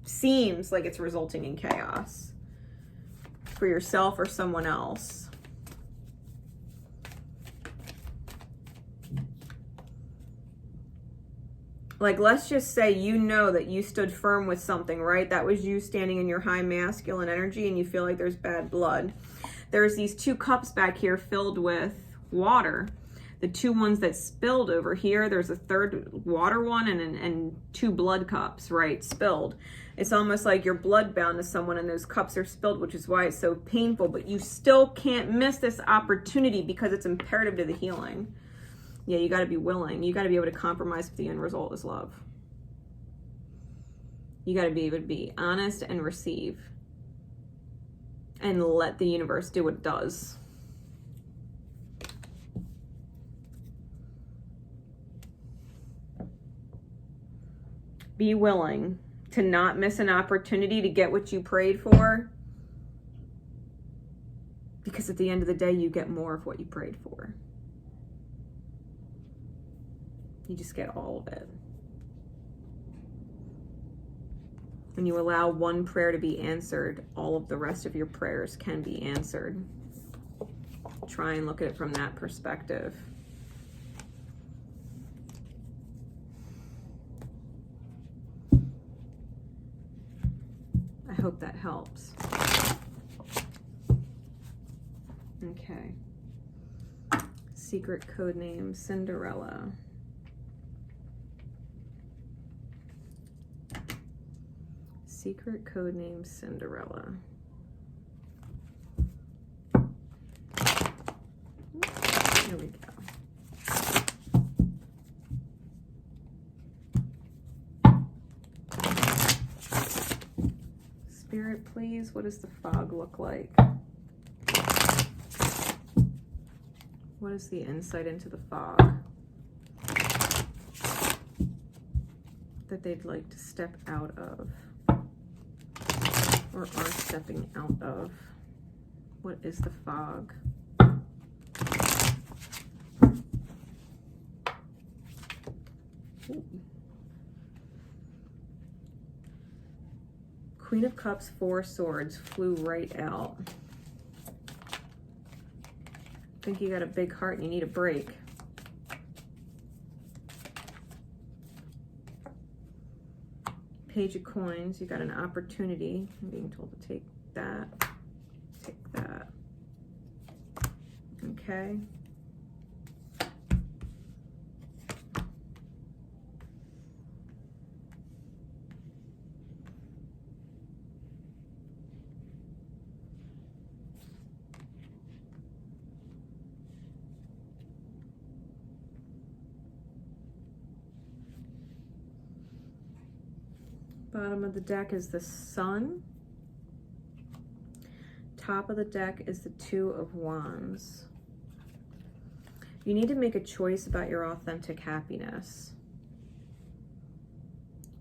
A: seems like it's resulting in chaos for yourself or someone else. Like, let's just say you know that you stood firm with something, right? That was you standing in your high masculine energy and you feel like there's bad blood. There's these 2 cups back here filled with water. The 2 ones that spilled over here, there's a 3rd water one and 2 blood cups, right, spilled. It's almost like you're blood bound to someone and those cups are spilled, which is why it's so painful, but you still can't miss this opportunity because it's imperative to the healing. Yeah, you got to be willing. You got to be able to compromise if the end result is love. You got to be able to be honest and receive. And let the universe do what it does. Be willing to not miss an opportunity to get what you prayed for, because at the end of the day, you get more of what you prayed for. You just get all of it. When you allow one prayer to be answered, all of the rest of your prayers can be answered. Try and look at it from that perspective. I hope that helps. Okay. Secret code name, Cinderella. Secret code name, Cinderella. Here we go. Spirit, please, what does the fog look like? What is the insight into the fog that they'd like to step out of? Or are stepping out of? What is the fog? Ooh. Queen of Cups, 4 swords flew right out. I think you got a big heart and you need a break. Page of coins, you got an opportunity. I'm being told to take that, take that. Okay. Bottom of the deck is the Sun. Top of the deck is the 2 of Wands. You need to make a choice about your authentic happiness.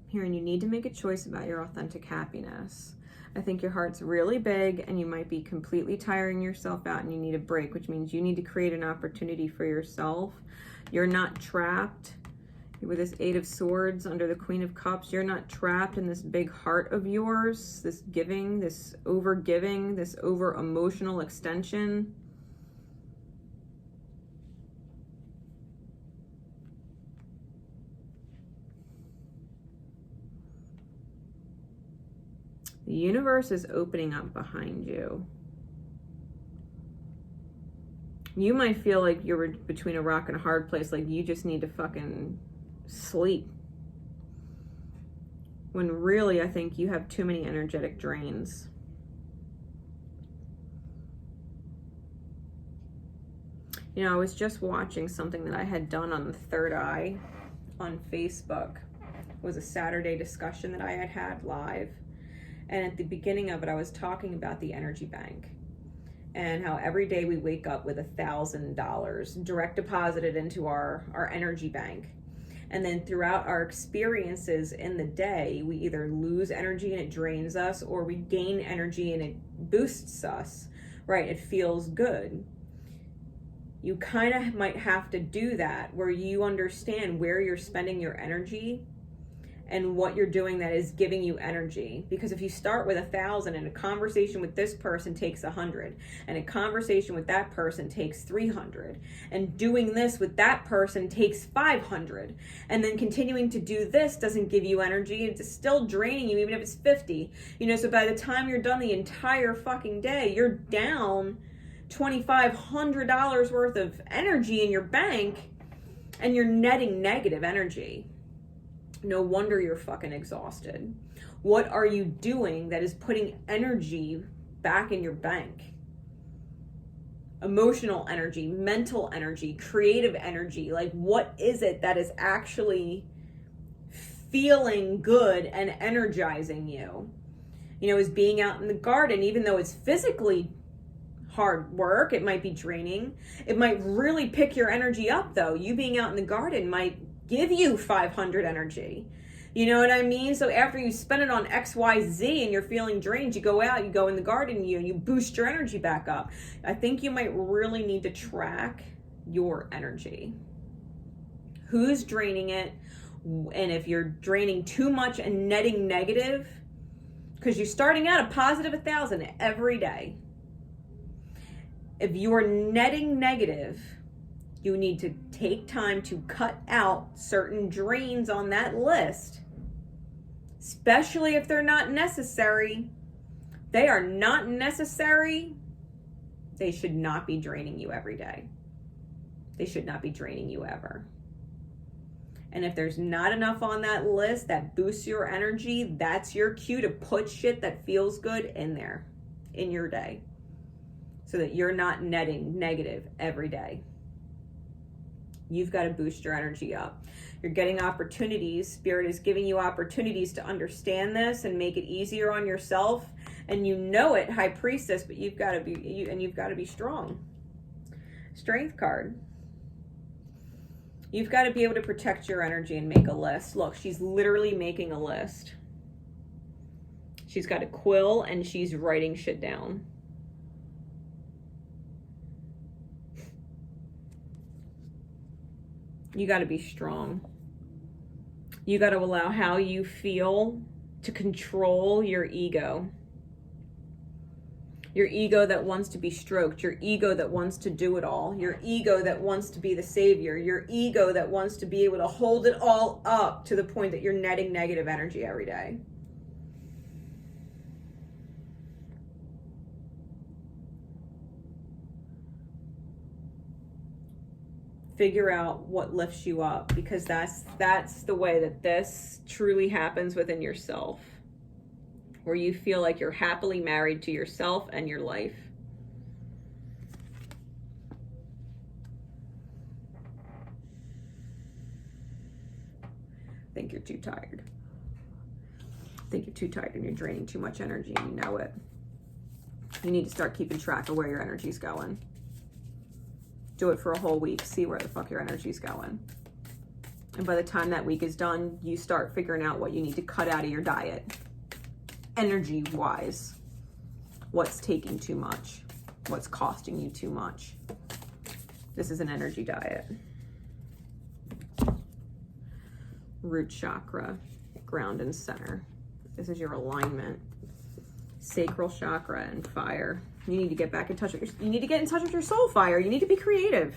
A: Here, and you need to make a choice about your authentic happiness. I think your heart's really big and you might be completely tiring yourself out and you need a break, which means you need to create an opportunity for yourself. You're not trapped. With this 8 of Swords under the Queen of Cups, you're not trapped in this big heart of yours, this giving, this over-giving, this over-emotional extension. The universe is opening up behind you. You might feel like you're between a rock and a hard place, like you just need to fucking sleep. When really, I think you have too many energetic drains. You know, I was just watching something that I had done on the third eye on Facebook. It was a Saturday discussion that I had had live. And at the beginning of it, I was talking about the energy bank and how every day we wake up with $1,000 direct deposited into our energy bank. And then throughout our experiences in the day, we either lose energy and it drains us, or we gain energy and it boosts us, right? It feels good. You kind of might have to do that where you understand where you're spending your energy and what you're doing that is giving you energy. Because if you start with 1,000 and a conversation with this person takes 100 and a conversation with that person takes 300 and doing this with that person takes 500 and then continuing to do this doesn't give you energy, it's still draining you even if it's 50. You know, so by the time you're done the entire fucking day, you're down $2,500 worth of energy in your bank and you're netting negative energy. No wonder you're fucking exhausted. What are you doing that is putting energy back in your bank? Emotional energy, mental energy, creative energy. Like, what is it that is actually feeling good and energizing you? You know, is being out in the garden, even though it's physically hard work, it might be draining. It might really pick your energy up though. You being out in the garden might give you 500 energy You know what I mean? So after you spend it on X, Y, Z and you're feeling drained, you go out, you go in the garden, you boost your energy back up. I think you might really need to track your energy. Who's draining it? And if you're draining too much and netting negative, because you're starting out a positive 1,000 every day. If you are netting negative, you need to take time to cut out certain drains on that list, especially if they're not necessary. They are not necessary. They should not be draining you every day. They should not be draining you ever. And if there's not enough on that list that boosts your energy, that's your cue to put shit that feels good in there, in your day, so that you're not netting negative every day. You've got to boost your energy up. You're getting opportunities. Spirit is giving you opportunities to understand this and make it easier on yourself. And you know it, High Priestess, but you've got to be strong. Strength card. You've got to be able to protect your energy and make a list. Look, she's literally making a list. She's got a quill and she's writing shit down. You got to be strong. You got to allow how you feel to control your ego. Your ego that wants to be stroked. Your ego that wants to do it all. Your ego that wants to be the savior. Your ego that wants to be able to hold it all up to the point that you're netting negative energy every day. Figure out what lifts you up, because that's the way that this truly happens within yourself, where you feel like you're happily married to yourself and your life. I think you're too tired. I think you're too tired and you're draining too much energy, and you know it. You need to start keeping track of where your energy's going. Do it for a whole week. See where the fuck your energy's going. And by the time that week is done, you start figuring out what you need to cut out of your diet. Energy-wise. What's taking too much? What's costing you too much? This is an energy diet. Root chakra. Ground and center. This is your alignment. Sacral chakra and fire. You need to get back in touch with you need to get in touch with your soul fire. You need to be creative.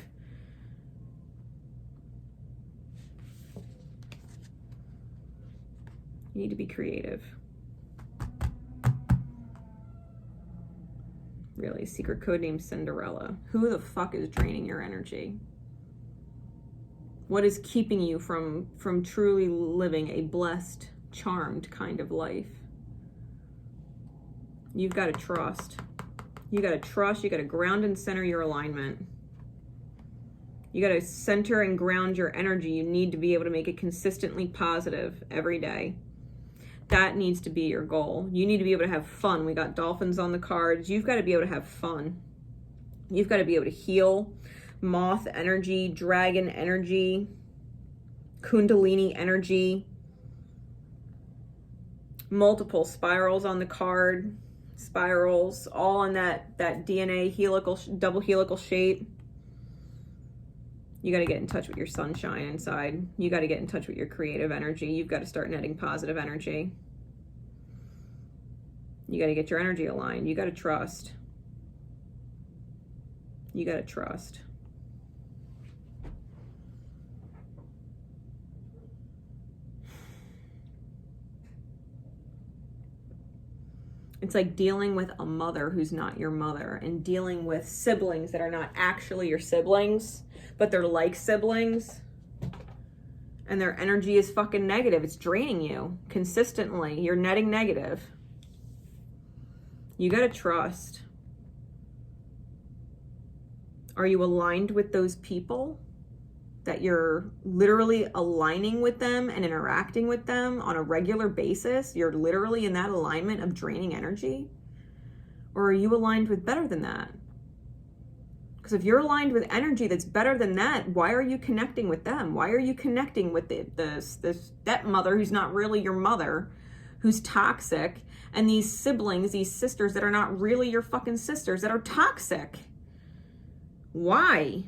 A: You need to be creative. Really, secret code name Cinderella. Who the fuck is draining your energy? What is keeping you from truly living a blessed, charmed kind of life? You've got to trust. You got to trust. You got to ground and center your alignment. You got to center and ground your energy. You need to be able to make it consistently positive every day. That needs to be your goal. You need to be able to have fun. We got dolphins on the cards. You've got to be able to have fun. You've got to be able to heal. Moth energy, dragon energy, kundalini energy. Multiple spirals on the card. Spirals, all in that DNA helical, double helical shape. You got to get in touch with your sunshine inside. You got to get in touch with your creative energy. You've got to start netting positive energy. You got to get your energy aligned. You got to trust. You got to trust. It's like dealing with a mother who's not your mother, and dealing with siblings that are not actually your siblings, but they're like siblings, and their energy is fucking negative. It's draining you consistently. You're netting negative. You gotta trust. Are you aligned with those people that you're literally aligning with them and interacting with them on a regular basis? You're literally in that alignment of draining energy? Or are you aligned with better than that? Because if you're aligned with energy that's better than that, why are you connecting with them? Why are you connecting with the stepmother who's not really your mother, who's toxic, and these siblings, these sisters that are not really your fucking sisters, that are toxic? Why?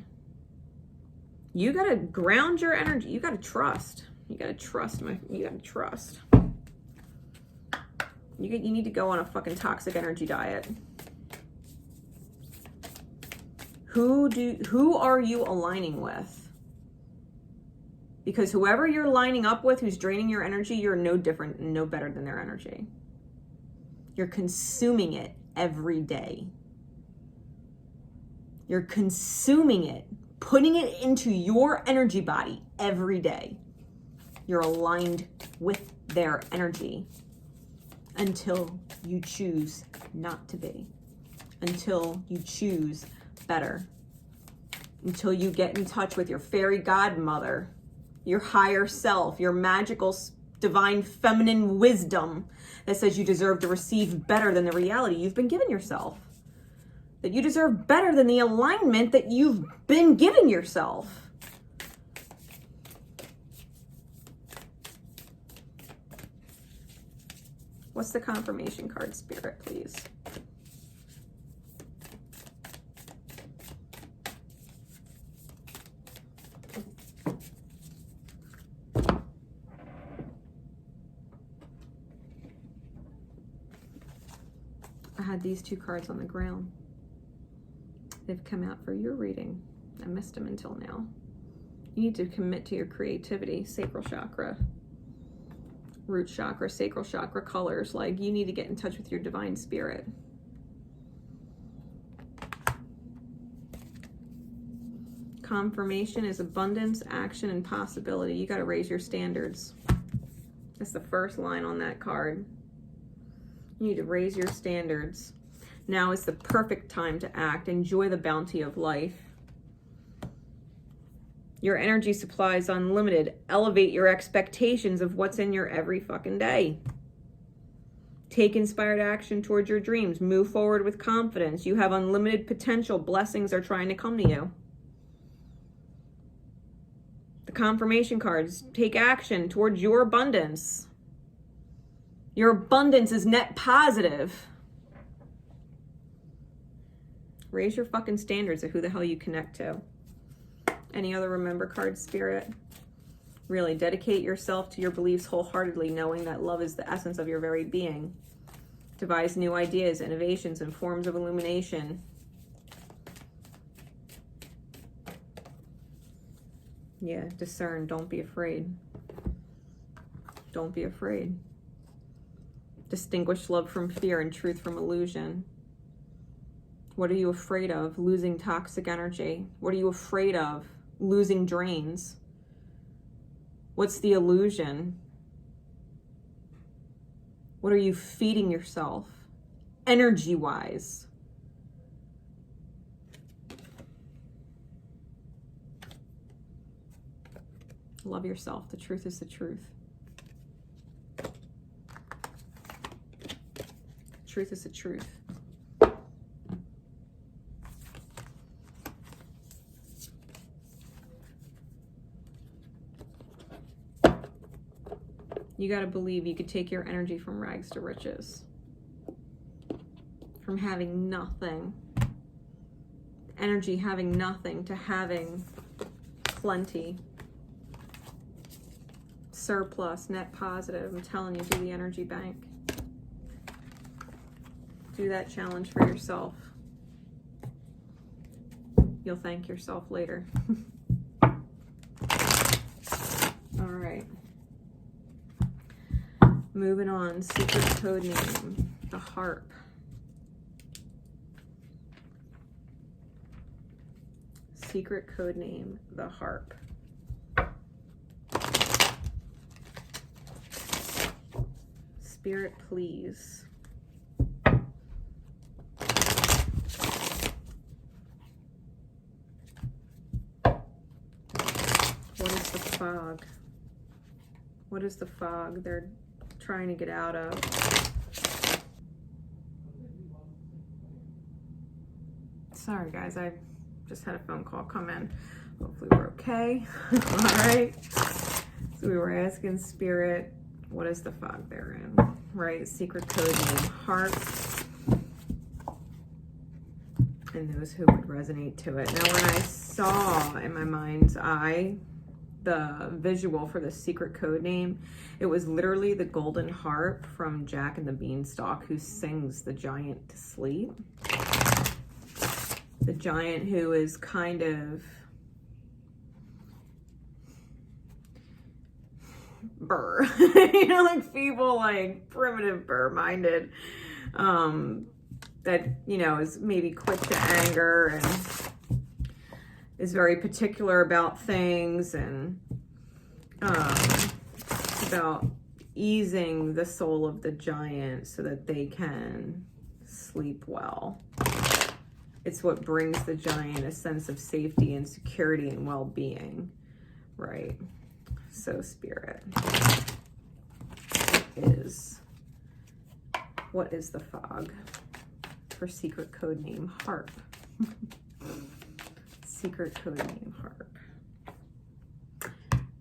A: You gotta ground your energy. You gotta trust. You gotta trust, you gotta trust. You need to go on a fucking toxic energy diet. Who are you aligning with? Because whoever you're lining up with, who's draining your energy, you're no different, no better than their energy. You're consuming it every day. You're consuming it, putting it into your energy body every day. You're aligned with their energy until you choose not to be, until you choose better, until you get in touch with your fairy godmother, your higher self, your magical divine feminine wisdom that says you deserve to receive better than the reality you've been giving yourself, that you deserve better than the alignment that you've been giving yourself. What's the confirmation card, Spirit, please? I had these two cards on the ground. They've come out for your reading. I missed them until now. You need to commit to your creativity, sacral chakra, root chakra, sacral chakra colors. Like, you need to get in touch with your divine spirit. Confirmation is abundance, action, and possibility. You got to raise your standards. That's the first line on that card. You need to raise your standards. Now is the perfect time to act. Enjoy the bounty of life. Your energy supply is unlimited. Elevate your expectations of what's in your every fucking day. Take inspired action towards your dreams. Move forward with confidence. You have unlimited potential. Blessings are trying to come to you. The confirmation cards. Take action towards your abundance. Your abundance is net positive. Raise your fucking standards of who the hell you connect to. Any other remember cards, Spirit? Really, dedicate yourself to your beliefs wholeheartedly, knowing that love is the essence of your very being. Devise new ideas, innovations, and forms of illumination. Yeah, discern. Don't be afraid. Don't be afraid. Distinguish love from fear and truth from illusion. What are you afraid of? Losing toxic energy. What are you afraid of? Losing drains. What's the illusion? What are you feeding yourself? Energy-wise. Love yourself. The truth is the truth. Truth is the truth. You got to believe you could take your energy from rags to riches. From having nothing. Energy having nothing to having plenty. Surplus, net positive. I'm telling you, do the energy bank. Do that challenge for yourself. You'll thank yourself later. All right. Moving on. Secret code name. The Harp. Secret code name. The Harp. Spirit, please. What is the fog? What is the fog they're trying to get out of? Sorry guys, I just had a phone call come in. Hopefully we're okay. All right. So we were asking Spirit, what is the fog they're in, right? Secret code name, Harp. And those who would resonate to it. Now, when I saw in my mind's eye the visual for the secret code name, it was literally the golden harp from Jack and the Beanstalk, who sings the giant to sleep. The giant who is kind of burr, you know, like feeble, like primitive, burr-minded, that, you know, is maybe quick to anger and is very particular about things, and about easing the soul of the giant so that they can sleep well. It's what brings the giant a sense of safety and security and well-being, right? So Spirit, what is the fog for secret code name Harp? Secret code name Harp.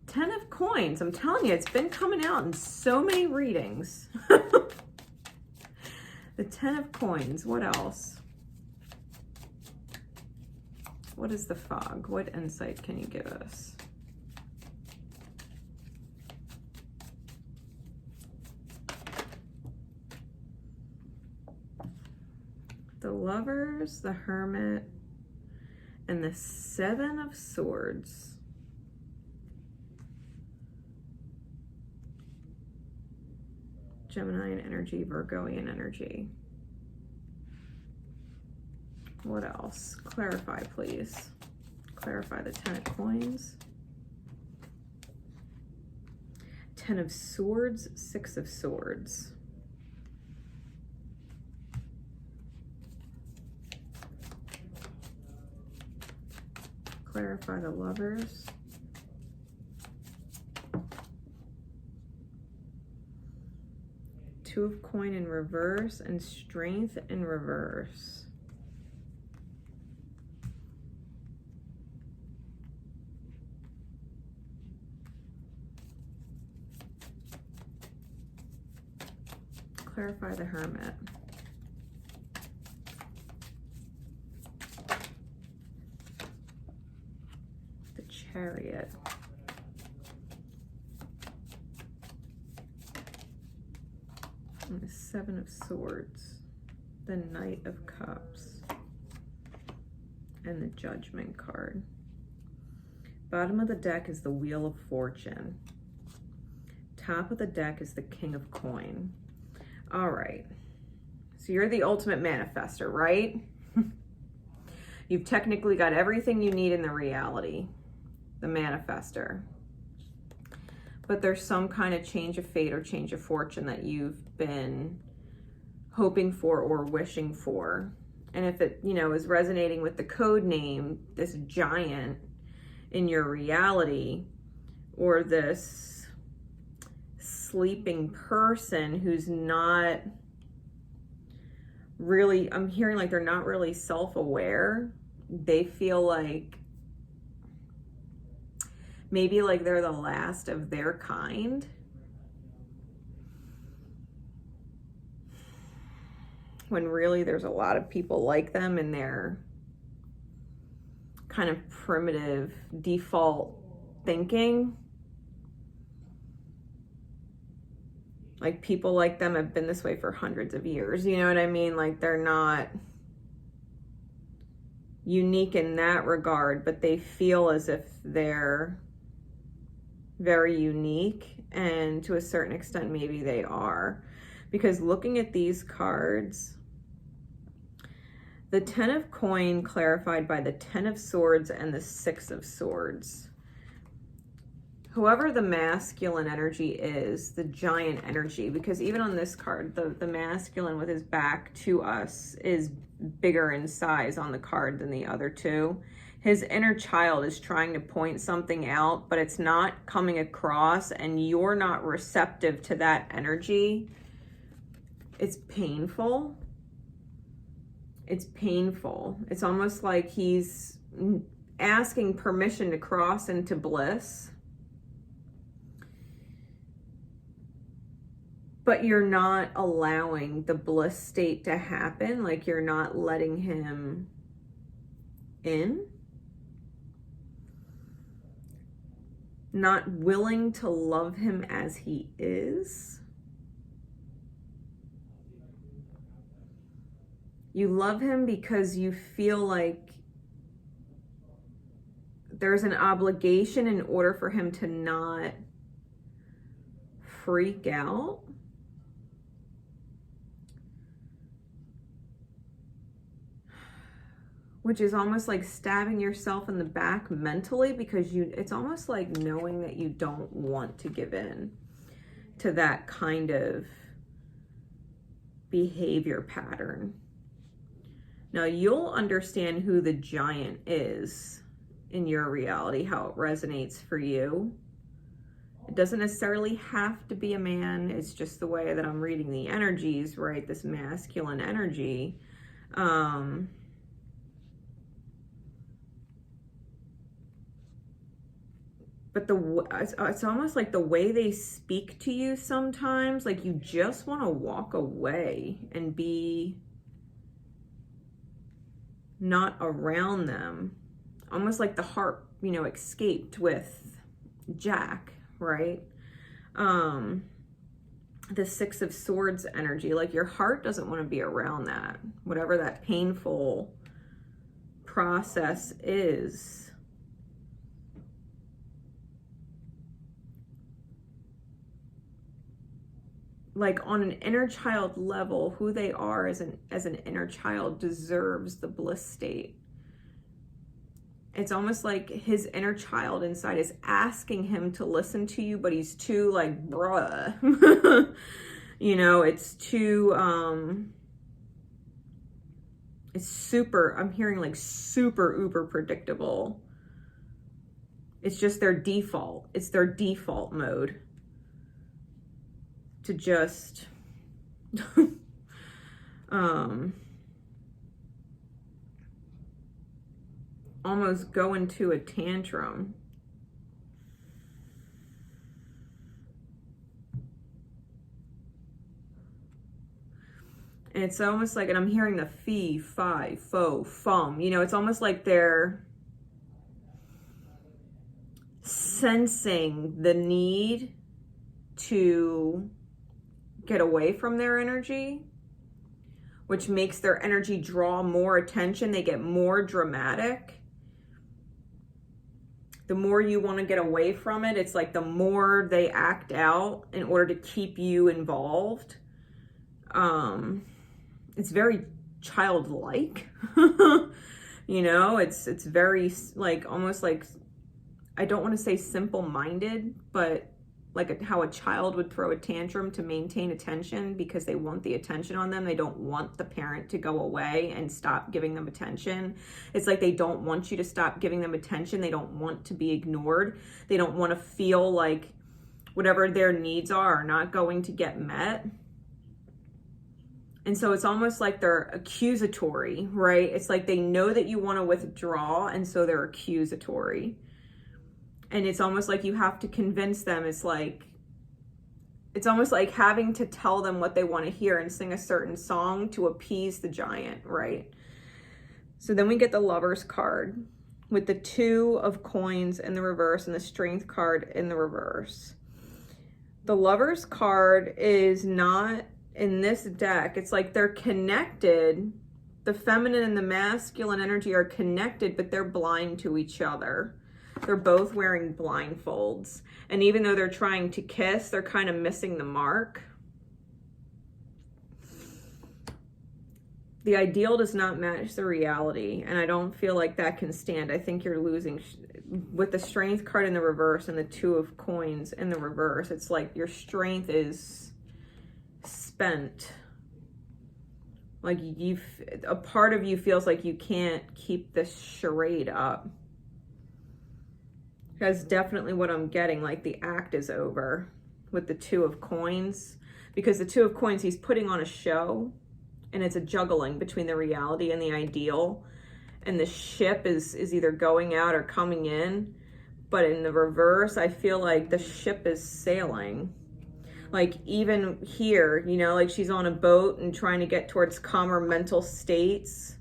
A: 10 of coins. I'm telling you, it's been coming out in so many readings. The 10 of coins. What else? What is the fog? What insight can you give us? The Lovers, the Hermit, and the 7 of Swords. Geminian energy, Virgoian energy. What else? Clarify, please. Clarify the 10 of coins. 10 of Swords, 6 of Swords. Clarify the Lovers. Two of coin in reverse and Strength in reverse. Clarify the Hermit. The Chariot. And the 7 of Swords. The Knight of Cups. And the Judgment card. Bottom of the deck is the Wheel of Fortune. Top of the deck is the King of Coin. All right. So you're the ultimate manifester, right? You've technically got everything you need in the reality, the manifester. But there's some kind of change of fate or change of fortune that you've been hoping for or wishing for. And if it, you know, is resonating with the code name, this giant in your reality, or this sleeping person who's not really, I'm hearing like they're not really self-aware. They feel like maybe like they're the last of their kind. When really there's a lot of people like them in their kind of primitive default thinking. Like people like them have been this way for hundreds of years. You know what I mean? Like they're not unique in that regard, but they feel as if they're very unique, and to a certain extent maybe they are, because looking at these cards, the 10 of coin clarified by the 10 of swords and the 6 of swords. Whoever the masculine energy is, the giant energy, because even on this card, the masculine with his back to us is bigger in size on the card than the other two. His inner child is trying to point something out, but it's not coming across, and you're not receptive to that energy. It's painful. It's painful. It's almost like he's asking permission to cross into bliss, but you're not allowing the bliss state to happen. Like you're not letting him in. Not willing to love him as he is. You love him because you feel like there's an obligation in order for him to not freak out. Which is almost like stabbing yourself in the back mentally, because it's almost like knowing that you don't want to give in to that kind of behavior pattern. Now you'll understand who the giant is in your reality, how it resonates for you. It doesn't necessarily have to be a man. It's just the way that I'm reading the energies, right? This masculine energy. But it's almost like the way they speak to you sometimes, like you just want to walk away and be not around them. Almost like the harp, you know, escaped with Jack, right? The Six of Swords energy, like your heart doesn't want to be around that, whatever that painful process is. Like on an inner child level, who they are as an inner child deserves the bliss state. It's almost like his inner child inside is asking him to listen to you, but he's too like, bruh. You know, it's too, it's super, I'm hearing like super uber predictable. It's just their default. It's their default mode. To just almost go into a tantrum. And it's almost like, and I'm hearing the fee, fi, fo, fum, you know, it's almost like they're sensing the need to get away from their energy, which makes their energy draw more attention. They get more dramatic. The more you want to get away from it, it's like the more they act out in order to keep you involved. It's very childlike. You know, it's very like almost like, I don't want to say simple-minded, but like how a child would throw a tantrum to maintain attention because they want the attention on them. They don't want the parent to go away and stop giving them attention. It's like they don't want you to stop giving them attention. They don't want to be ignored. They don't want to feel like whatever their needs are not going to get met. And so it's almost like they're accusatory, right? It's like they know that you want to withdraw, and so they're accusatory. And it's almost like you have to convince them. It's almost like having to tell them what they want to hear and sing a certain song to appease the giant, right? So then we get the Lovers card with the Two of Coins in the reverse and the Strength card in the reverse. The Lovers card is not in this deck. It's like they're connected. The feminine and the masculine energy are connected, but they're blind to each other. They're both wearing blindfolds. And even though they're trying to kiss, they're kind of missing the mark. The ideal does not match the reality. And I don't feel like that can stand. I think you're losing. With the Strength card in the reverse and the Two of Coins in the reverse, it's like your strength is spent. Like a part of you feels like you can't keep this charade up. That's definitely what I'm getting, like the act is over with the Two of Coins. Because the Two of Coins, he's putting on a show, and it's a juggling between the reality and the ideal. and the ship is either going out or coming in. But in the reverse, I feel like the ship is sailing. Like even here, you know, like she's on a boat and trying to get towards calmer mental states.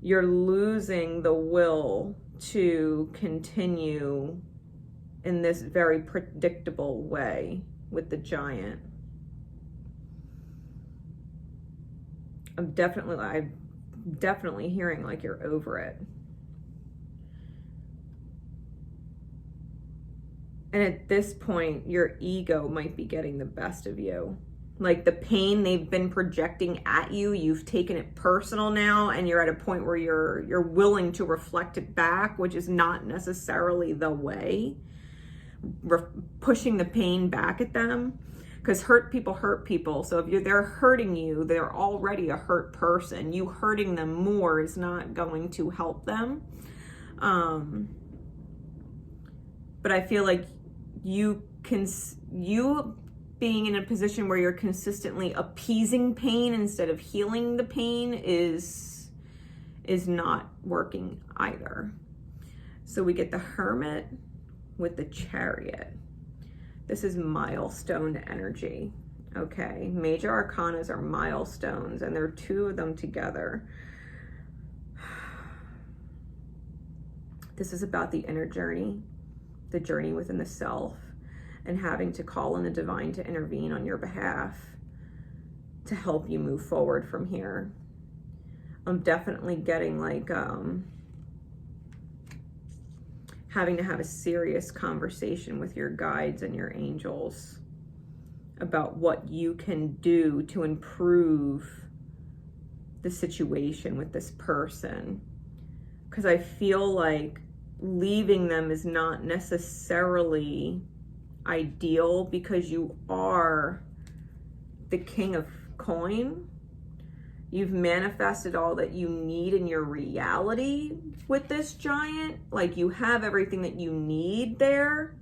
A: You're losing the will to continue in this very predictable way with the Giant. I'm definitely hearing like you're over it. And at this point, your ego might be getting the best of you. Like the pain they've been projecting at you, you've taken it personal now, and you're at a point where you're willing to reflect it back, which is not necessarily the way. Pushing the pain back at them, because hurt people. So if they're hurting you, they're already a hurt person. You hurting them more is not going to help them. But I feel like you being in a position where you're consistently appeasing pain instead of healing the pain is not working either. So we get the Hermit with the Chariot. This is milestone energy. Okay, major arcanas are milestones, and there are two of them together. This is about the inner journey, the journey within the self, and having to call in the divine to intervene on your behalf to help you move forward from here. I'm definitely getting like having to have a serious conversation with your guides and your angels about what you can do to improve the situation with this person. Because I feel like leaving them is not necessarily ideal, because you are the King of Coin. You've manifested all that you need in your reality with this Giant. Like you have everything that you need there.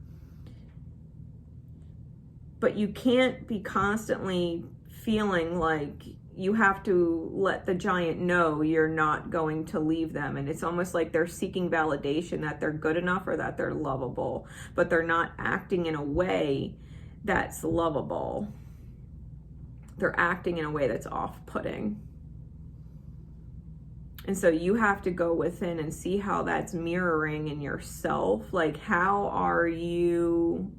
A: But you can't be constantly feeling like you have to let the Giant know you're not going to leave them. And it's almost like they're seeking validation that they're good enough or that they're lovable, but they're not acting in a way that's lovable. They're acting in a way that's off-putting. And so you have to go within and see how that's mirroring in yourself. Like, how are you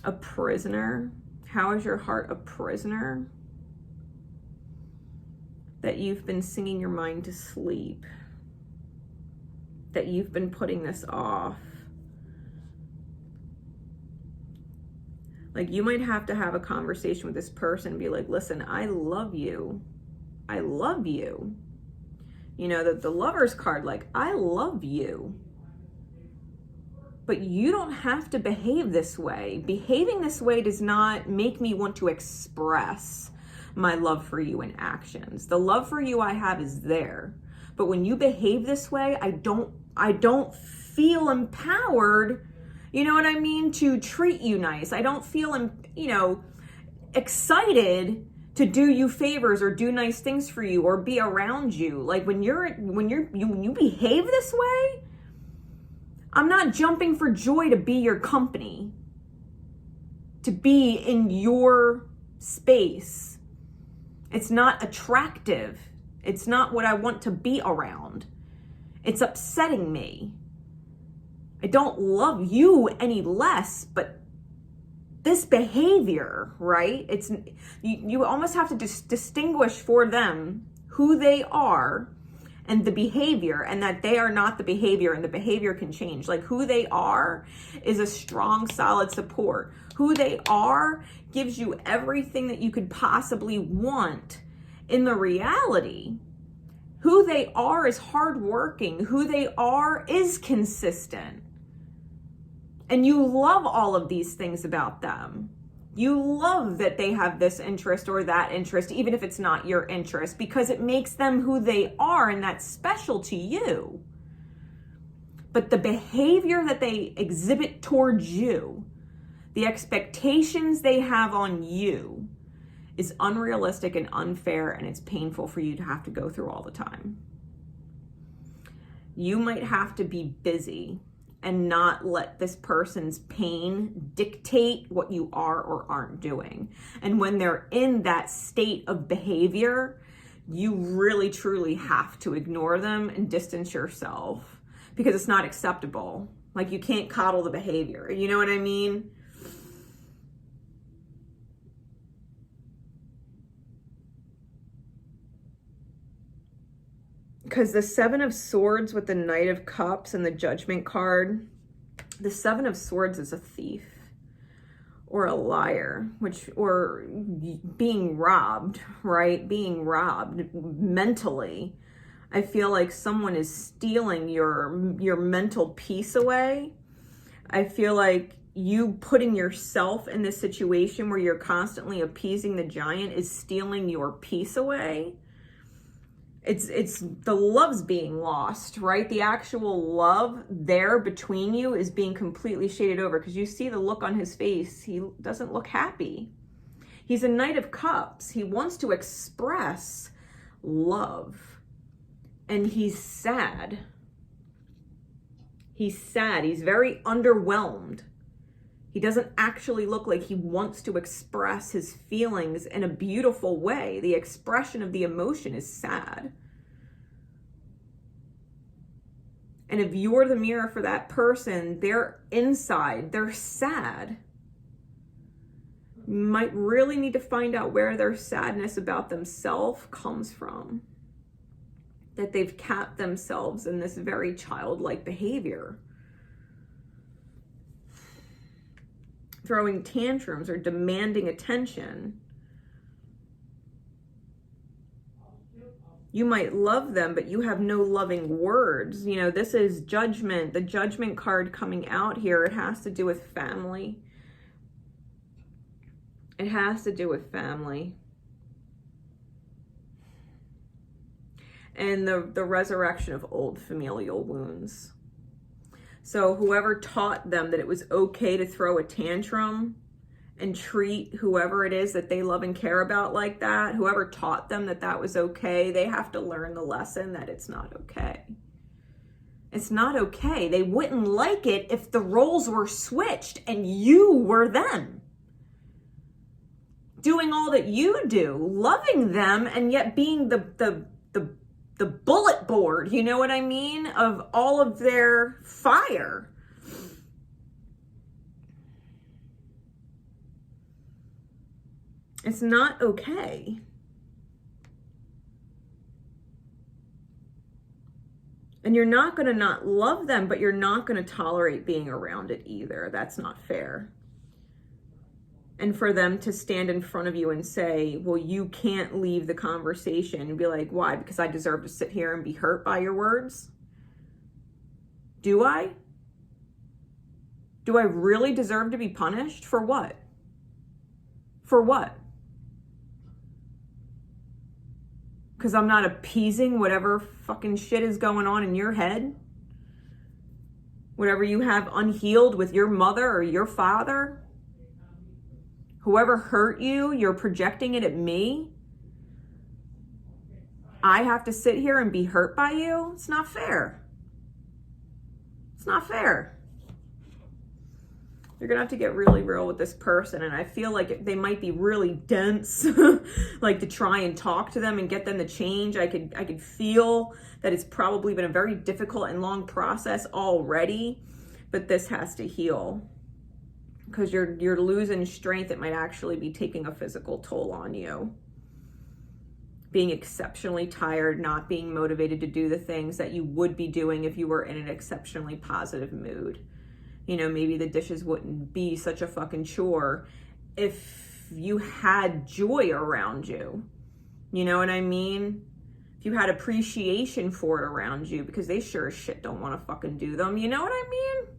A: a prisoner? How is your heart a prisoner? That you've been singing your mind to sleep. That you've been putting this off. Like, you might have to have a conversation with this person and be like, listen, I love you. I love you. You know, the Lover's card, like, I love you. But you don't have to behave this way. Behaving this way does not make me want to express my love for you in actions. The love for you I have is there. But when you behave this way, I don't feel empowered, you know what I mean, to treat you nice. I don't feel, excited to do you favors or do nice things for you or be around you. Like when you behave this way, I'm not jumping for joy to be your company, to be in your space. It's not attractive. It's not what I want to be around. It's upsetting me. I don't love you any less, but this behavior, right? It's you almost have to distinguish for them who they are and the behavior, and that they are not the behavior, and the behavior can change. Like, who they are is a strong, solid support. Who they are gives you everything that you could possibly want in the reality. Who they are is hardworking. Who they are is consistent. And you love all of these things about them. You love that they have this interest or that interest, even if it's not your interest, because it makes them who they are, and that's special to you. But the behavior that they exhibit towards you, the expectations they have on you, is unrealistic and unfair, and it's painful for you to have to go through all the time. You might have to be busy and not let this person's pain dictate what you are or aren't doing. And when they're in that state of behavior, you really truly have to ignore them and distance yourself, because it's not acceptable. Like, you can't coddle the behavior. You know what I mean? Because the Seven of Swords with the Knight of Cups and the Judgment card, the Seven of Swords is a thief or a liar, or being robbed, right? Being robbed mentally. I feel like someone is stealing your mental peace away. I feel like you putting yourself in this situation where you're constantly appeasing the giant is stealing your peace away. It's the love's being lost, right? The actual love there between you is being completely shaded over, because you see the look on his face. He doesn't look happy. He's a Knight of Cups. He wants to express love, and he's sad. He's sad. He's very underwhelmed. He doesn't actually look like he wants to express his feelings in a beautiful way. The expression of the emotion is sad. And if you're the mirror for that person, they're inside, they're sad. You might really need to find out where their sadness about themselves comes from. That they've capped themselves in this very childlike behavior. Throwing tantrums or demanding attention. You might love them, but you have no loving words. You know, this is Judgment. The Judgment card coming out here, it has to do with family. It has to do with family. And the resurrection of old familial wounds. So whoever taught them that it was okay to throw a tantrum and treat whoever it is that they love and care about like that, whoever taught them that that was okay, they have to learn the lesson that it's not okay. It's not okay. They wouldn't like it if the roles were switched and you were them. Doing all that you do, loving them, and yet being the bullet board, you know what I mean, of all of their fire. It's not okay. And you're not going to not love them, but you're not going to tolerate being around it either. That's not fair. And for them to stand in front of you and say, well, you can't leave the conversation, and be like, why? Because I deserve to sit here and be hurt by your words? Do I? Do I really deserve to be punished? For what? For what? Because I'm not appeasing whatever fucking shit is going on in your head? Whatever you have unhealed with your mother or your father? Whoever hurt you, you're projecting it at me? I have to sit here and be hurt by you? It's not fair. It's not fair. You're gonna have to get really real with this person, and I feel like they might be really dense, like to try and talk to them and get them to change. I could feel that it's probably been a very difficult and long process already, but this has to heal. Because you're losing strength. It might actually be taking a physical toll on you. Being exceptionally tired, not being motivated to do the things that you would be doing if you were in an exceptionally positive mood. You know, maybe the dishes wouldn't be such a fucking chore if you had joy around you. You know what I mean? If you had appreciation for it around you, because they sure as shit don't want to fucking do them. You know what I mean?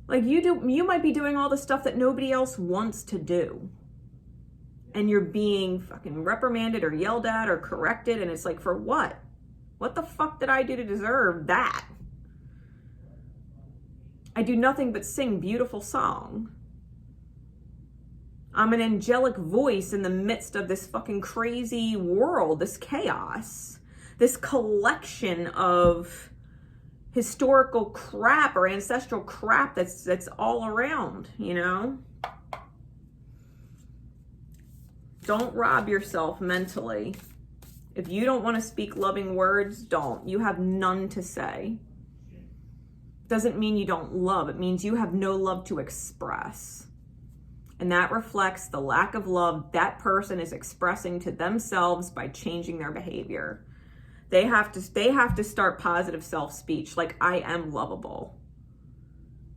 A: Like, you might be doing all the stuff that nobody else wants to do. And you're being fucking reprimanded or yelled at or corrected. And it's like, for what? What the fuck did I do to deserve that? I do nothing but sing beautiful song. I'm an angelic voice in the midst of this fucking crazy world, this chaos, this collection of historical crap or ancestral crap that's all around, you know? Don't rob yourself mentally. If you don't want to speak loving words, don't. You have none to say. Doesn't mean you don't love. It means you have no love to express. And that reflects the lack of love that person is expressing to themselves by changing their behavior. They have to start positive self-speech, like I am lovable.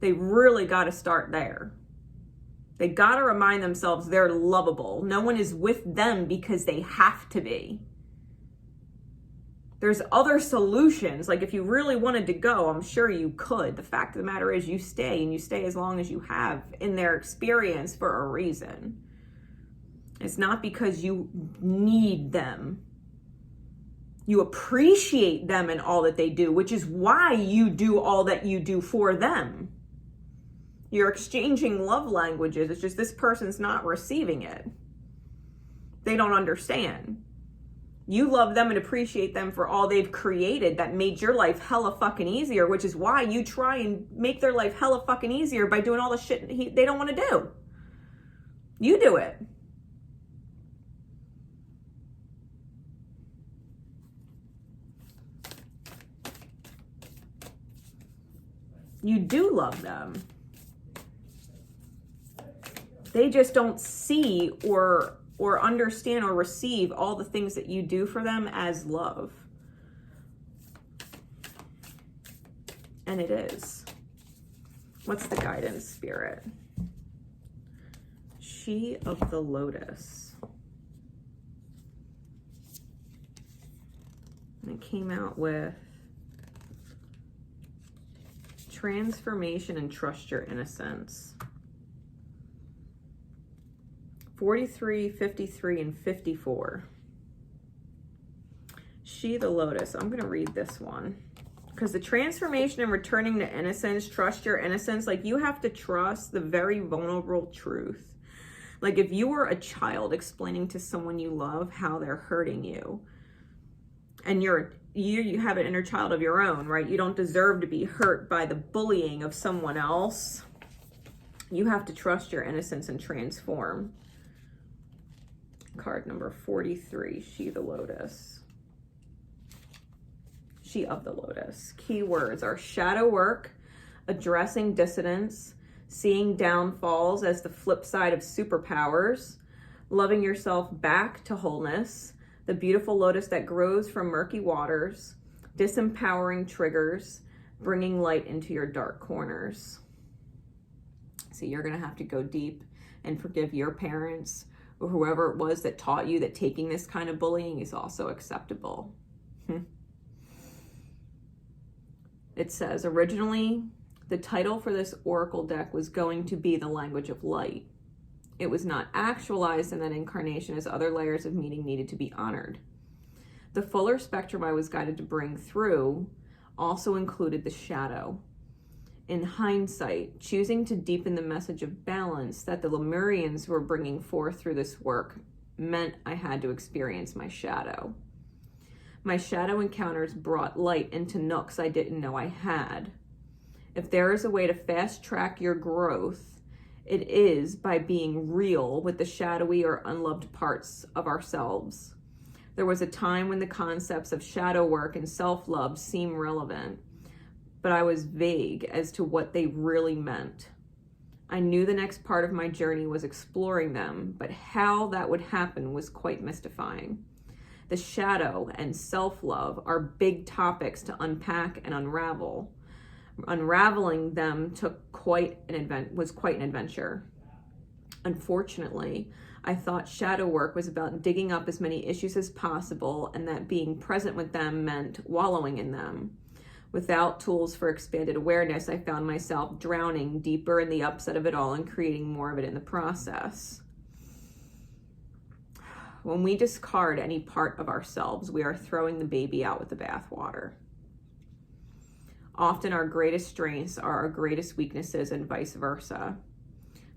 A: They really got to start there. They got to remind themselves they're lovable. No one is with them because they have to be. There's other solutions. Like if you really wanted to go, I'm sure you could. The fact of the matter is you stay, and you stay as long as you have in their experience for a reason. It's not because you need them. You appreciate them and all that they do, which is why you do all that you do for them. You're exchanging love languages. It's just this person's not receiving it. They don't understand. You love them and appreciate them for all they've created that made your life hella fucking easier, which is why you try and make their life hella fucking easier by doing all the shit they don't want to do. You do it. You do love them. They just don't see or understand or receive all the things that you do for them as love. And it is. What's the guidance, Spirit? She of the Lotus. And it came out with transformation and trust your innocence. 43, 53, and 54. She, the Lotus. I'm going to read this one. Because the transformation and returning to innocence, trust your innocence. Like you have to trust the very vulnerable truth. Like if you were a child explaining to someone you love how they're hurting you. And you have an inner child of your own, right? You don't deserve to be hurt by the bullying of someone else. You have to trust your innocence and transform. Card number 43, She the Lotus. She of the Lotus. Keywords are shadow work, addressing dissonance, seeing downfalls as the flip side of superpowers, loving yourself back to wholeness, the beautiful lotus that grows from murky waters, disempowering triggers, bringing light into your dark corners. So you're going to have to go deep and forgive your parents or whoever it was that taught you that taking this kind of bullying is also acceptable. It says, originally, the title for this oracle deck was going to be The Language of Light. It was not actualized in that incarnation as other layers of meaning needed to be honored. The fuller spectrum I was guided to bring through also included the shadow. In hindsight, choosing to deepen the message of balance that the Lemurians were bringing forth through this work meant I had to experience my shadow. My shadow encounters brought light into nooks I didn't know I had. If there is a way to fast track your growth, it is by being real with the shadowy or unloved parts of ourselves. There was a time when the concepts of shadow work and self-love seemed relevant, but I was vague as to what they really meant. I knew the next part of my journey was exploring them, but how that would happen was quite mystifying. The shadow and self-love are big topics to unpack and unravel. Unraveling them was quite an adventure. Unfortunately, I thought shadow work was about digging up as many issues as possible, and that being present with them meant wallowing in them. Without tools for expanded awareness, I found myself drowning deeper in the upset of it all and creating more of it in the process. When we discard any part of ourselves, we are throwing the baby out with the bathwater. Often our greatest strengths are our greatest weaknesses and vice versa.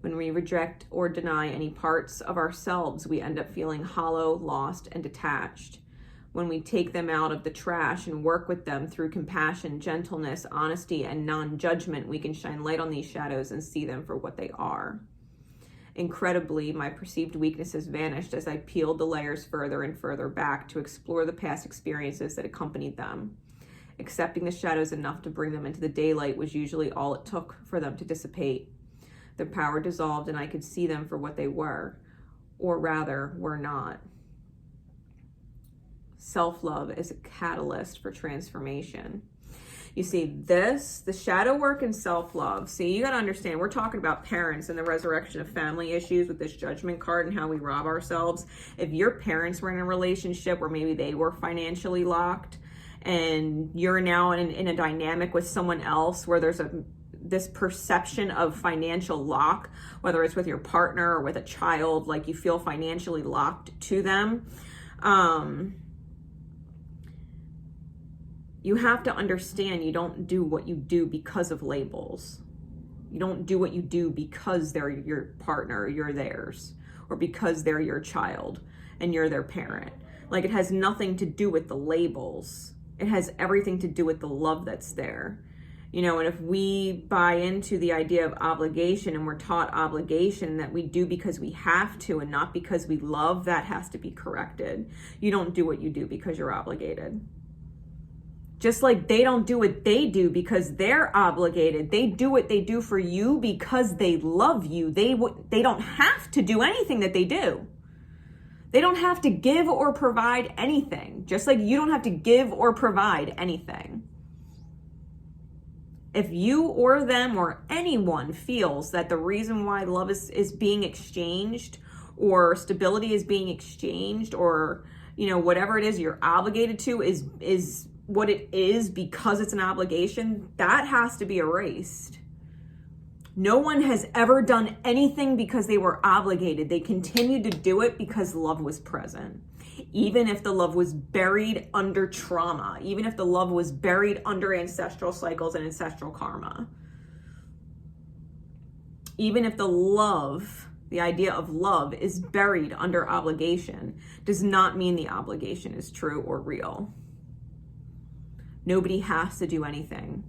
A: When we reject or deny any parts of ourselves, we end up feeling hollow, lost, and detached. When we take them out of the trash and work with them through compassion, gentleness, honesty, and non-judgment, we can shine light on these shadows and see them for what they are. Incredibly, my perceived weaknesses vanished as I peeled the layers further and further back to explore the past experiences that accompanied them. Accepting the shadows enough to bring them into the daylight was usually all it took for them to dissipate. Their power dissolved and I could see them for what they were, or rather, were not. Self-love is a catalyst for transformation. You see this, the shadow work and self-love. See, you got to understand, we're talking about parents and the resurrection of family issues with this judgment card and how we rob ourselves. If your parents were in a relationship where maybe they were financially locked and you're now in a dynamic with someone else where there's this perception of financial lock, whether it's with your partner or with a child, like you feel financially locked to them, you have to understand you don't do what you do because of labels. You don't do what you do because they're your partner or you're theirs, or because they're your child and you're their parent. Like, it has nothing to do with the labels. It has everything to do with the love that's there. You know, and if we buy into the idea of obligation and we're taught obligation that we do because we have to and not because we love, that has to be corrected. You don't do what you do because you're obligated. Just like they don't do what they do because they're obligated. They do what they do for you because they love you. They don't have to do anything that they do. They don't have to give or provide anything. Just like you don't have to give or provide anything. If you or them or anyone feels that the reason why love is being exchanged, or stability is being exchanged, or, you know, whatever it is you're obligated to is what it is because it's an obligation, that has to be erased. No one has ever done anything because they were obligated. They continued to do it because love was present. Even if the love was buried under trauma, even if the love was buried under ancestral cycles and ancestral karma. Even if the love, the idea of love, is buried under obligation, does not mean the obligation is true or real. Nobody has to do anything.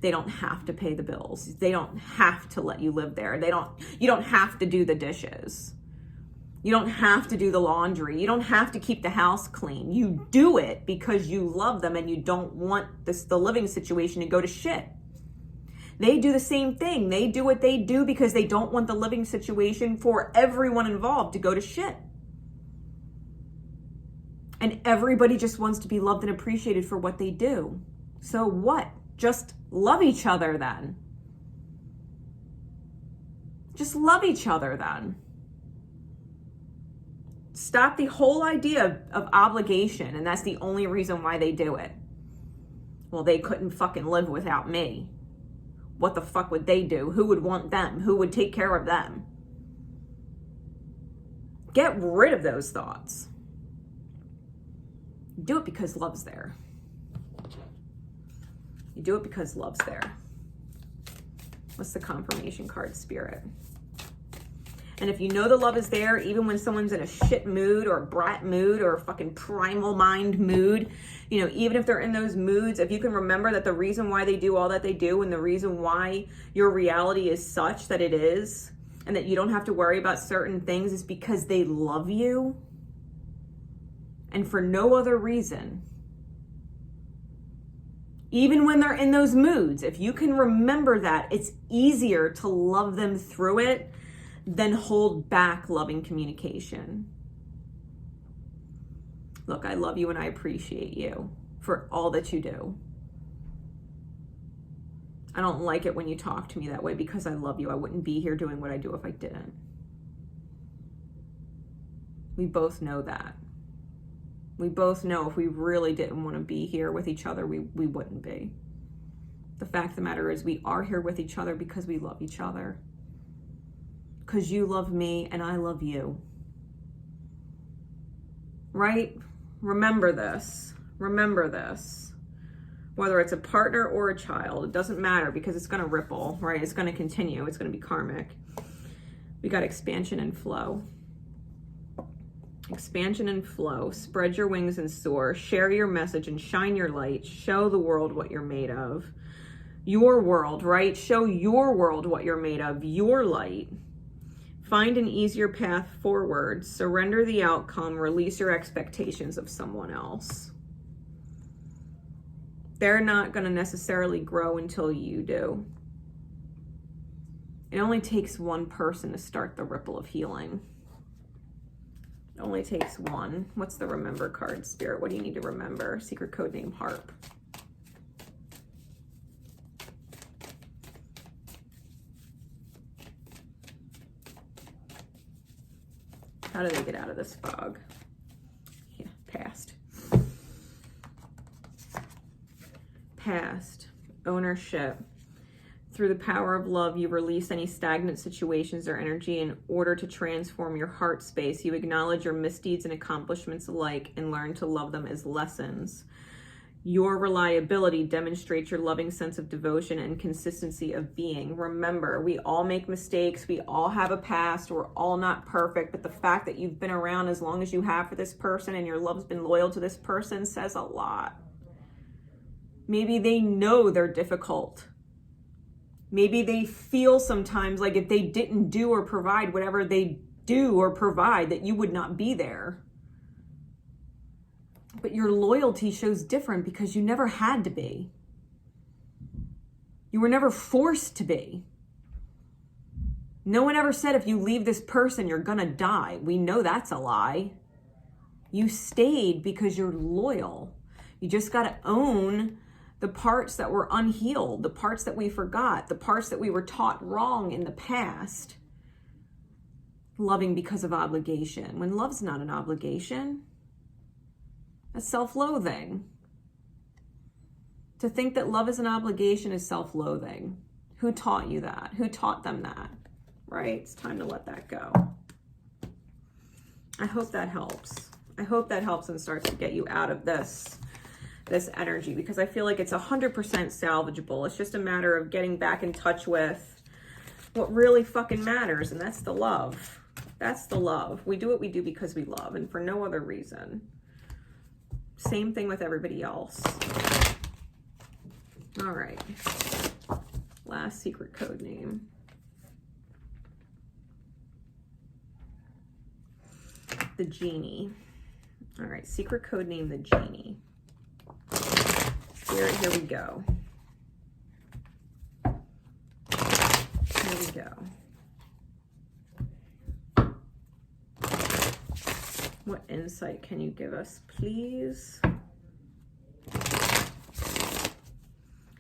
A: They don't have to pay the bills. They don't have to let you live there. You don't have to do the dishes. You don't have to do the laundry. You don't have to keep the house clean. You do it because you love them and you don't want the living situation to go to shit. They do the same thing. They do what they do because they don't want the living situation for everyone involved to go to shit. And everybody just wants to be loved and appreciated for what they do. So what? Just love each other then. Just love each other then. Stop the whole idea of obligation, and that's the only reason why they do it. Well, they couldn't fucking live without me. What the fuck would they do? Who would want them? Who would take care of them? Get rid of those thoughts. Do it because love's there. You do it because love's there. What's the confirmation card, Spirit? And if you know the love is there, even when someone's in a shit mood or a brat mood or a fucking primal mind mood, you know, even if they're in those moods, if you can remember that the reason why they do all that they do and the reason why your reality is such that it is, and that you don't have to worry about certain things, is because they love you and for no other reason. Even when they're in those moods, if you can remember that, it's easier to love them through it than hold back loving communication. Look, I love you and I appreciate you for all that you do. I don't like it when you talk to me that way because I love you. I wouldn't be here doing what I do if I didn't. We both know that. We both know if we really didn't want to be here with each other, we wouldn't be. The fact of the matter is we are here with each other because we love each other. Because you love me and I love you. Right? Remember this. Remember this. Whether it's a partner or a child, it doesn't matter because it's going to ripple, right? It's going to continue. It's going to be karmic. We got expansion and flow. Expansion and flow. Spread your wings and soar. Share your message and shine your light. Show the world what you're made of. Your world, right? Show your world what you're made of. Your light. Find an easier path forward. Surrender the outcome. Release your expectations of someone else. They're not going to necessarily grow until you do. It only takes one person to start the ripple of healing. It only takes one. What's the remember card, Spirit? What do you need to remember? Secret code name Harp. How do they get out of this fog? Yeah, past. Past. Ownership. Through the power of love, you release any stagnant situations or energy in order to transform your heart space. You acknowledge your misdeeds and accomplishments alike and learn to love them as lessons. Your reliability demonstrates your loving sense of devotion and consistency of being. Remember, we all make mistakes. We all have a past. We're all not perfect. But the fact that you've been around as long as you have for this person and your love's been loyal to this person says a lot. Maybe they know they're difficult. Maybe they feel sometimes like if they didn't do or provide whatever they do or provide, that you would not be there. But your loyalty shows different because you never had to be. You were never forced to be. No one ever said if you leave this person, you're gonna die. We know that's a lie. You stayed because you're loyal. You just gotta own the parts that were unhealed, the parts that we forgot, the parts that we were taught wrong in the past. Loving because of obligation. When love's not an obligation, that's self-loathing. To think that love is an obligation is self-loathing. Who taught you that? Who taught them that? Right? It's time to let that go. I hope that helps. I hope that helps and starts to get you out of this energy, because I feel like it's 100% salvageable. It's just a matter of getting back in touch with what really fucking matters, and that's the love. That's the love. We do what we do because we love and for no other reason. Same thing with everybody else. All right. Last secret code name. The Genie. All right, secret code name, the Genie. Here we go. Here we go. What insight can you give us, please?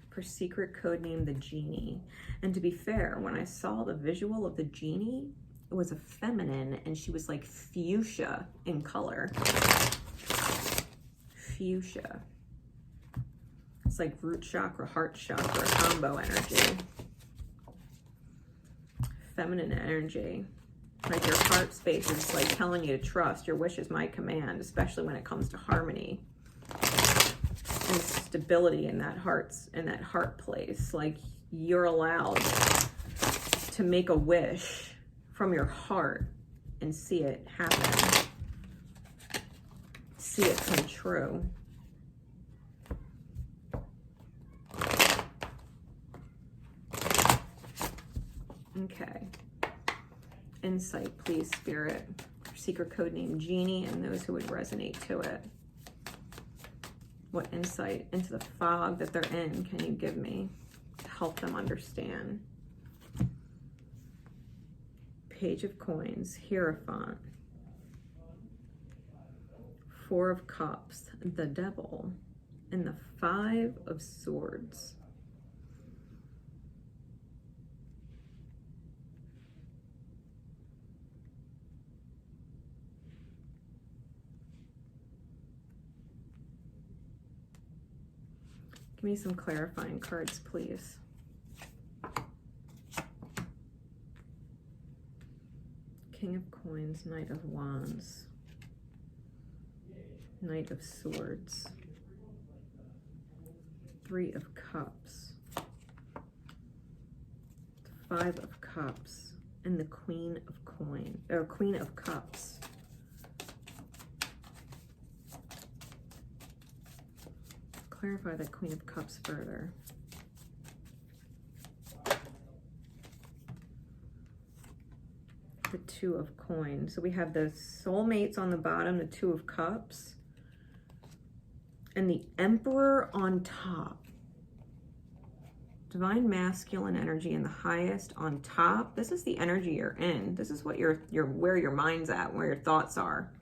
A: For secret code name, the Genie. And to be fair, when I saw the visual of the Genie, it was a feminine and she was like fuchsia in color. Fuchsia. It's like root chakra, heart chakra, combo energy. Feminine energy. Like your heart space is like telling you to trust. Your wish is my command, especially when it comes to harmony and stability in that heart place. Like you're allowed to make a wish from your heart and see it happen. See it come true. Okay. Insight, please, Spirit. Secret code name Genie and those who would resonate to it. What insight into the fog that they're in can you give me to help them understand? Page of Coins, Hierophant. Four of Cups, the Devil, and the Five of Swords. Give me some clarifying cards, please. King of Coins, Knight of Wands, Knight of Swords. Three of Cups, the Five of Cups, and the Queen of Cups. Clarify that Queen of Cups further. The Two of Coins. So we have the soulmates on the bottom, the Two of Cups, and the Emperor on top. Divine masculine energy in the highest on top. This is the energy you're in. This is what where your mind's at, where your thoughts are.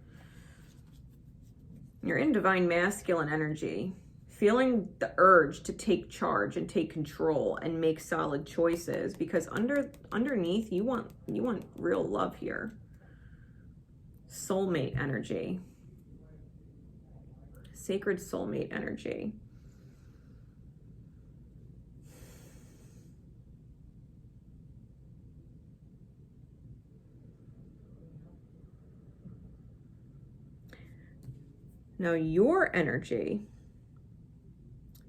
A: You're in divine masculine energy, feeling the urge to take charge and take control and make solid choices, because underneath you want real love here. Soulmate energy. Sacred soulmate energy. Now your energy,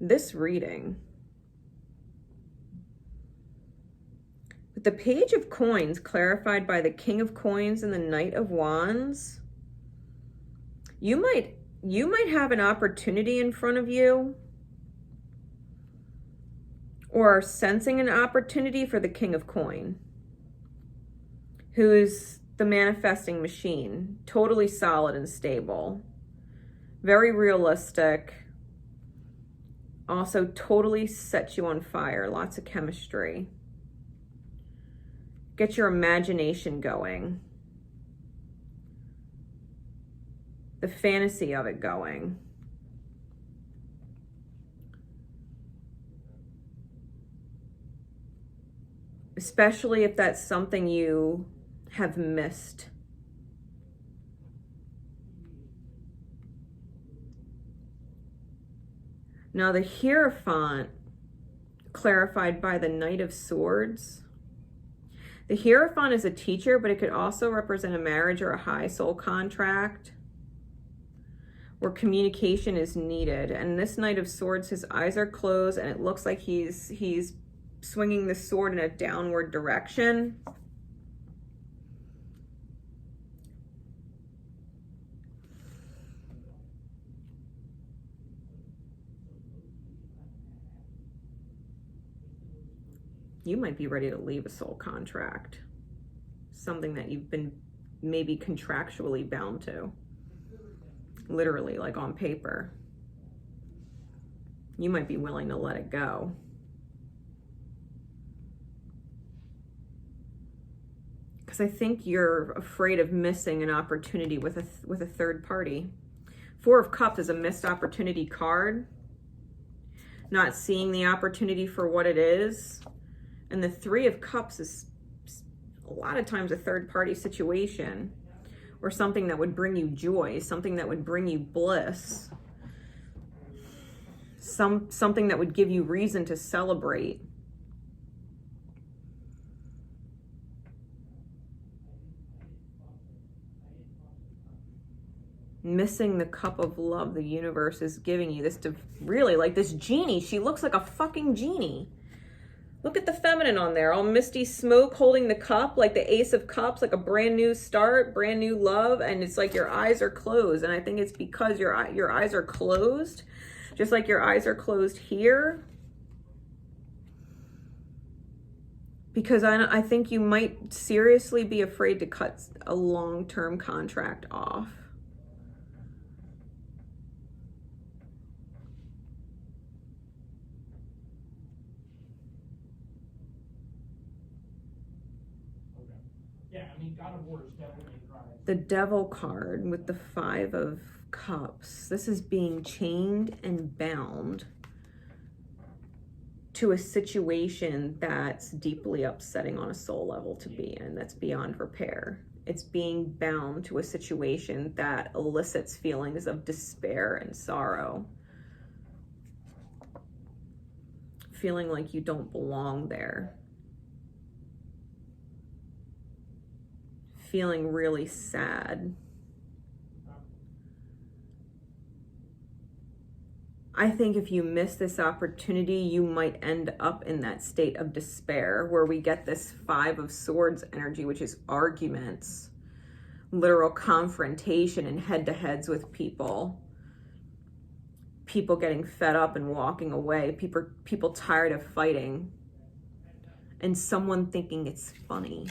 A: this reading, with the Page of Coins clarified by the King of Coins and the Knight of Wands, you might have an opportunity in front of you, or are sensing an opportunity for the King of Coin, who's the manifesting machine, totally solid and stable, very realistic, also totally sets you on fire, lots of chemistry. Get your imagination going, the fantasy of it going. Especially if that's something you have missed. Now the Hierophant, clarified by the Knight of Swords. The Hierophant is a teacher, but it could also represent a marriage or a high soul contract where communication is needed. And this Knight of Swords, his eyes are closed, and it looks like he's swinging the sword in a downward direction. You might be ready to leave a soul contract, something that you've been maybe contractually bound to, literally, like on paper. You might be willing to let it go. Because I think you're afraid of missing an opportunity with a third party. Four of Cups is a missed opportunity card, not seeing the opportunity for what it is. And the Three of Cups is a lot of times a third-party situation, or something that would bring you joy, something that would bring you bliss, something that would give you reason to celebrate. Missing the cup of love the universe is giving you. This really, like this genie, she looks like a fucking genie. Look at the feminine on there, all misty smoke holding the cup, like the Ace of Cups, like a brand new start, brand new love, and it's like your eyes are closed. And I think it's because your eyes are closed, just like your eyes are closed here. Because I think you might seriously be afraid to cut a long-term contract off.
B: Yeah, I mean, God of War is definitely dry.
A: The Devil card with the Five of Cups. This is being chained and bound to a situation that's deeply upsetting on a soul level to be in, that's beyond repair. It's being bound to a situation that elicits feelings of despair and sorrow. Feeling like you don't belong there. Feeling really sad. I think if you miss this opportunity, you might end up in that state of despair where we get this 5 of Swords energy, which is arguments, literal confrontation and head-to-heads with people. People getting fed up and walking away. People tired of fighting. And someone thinking it's funny.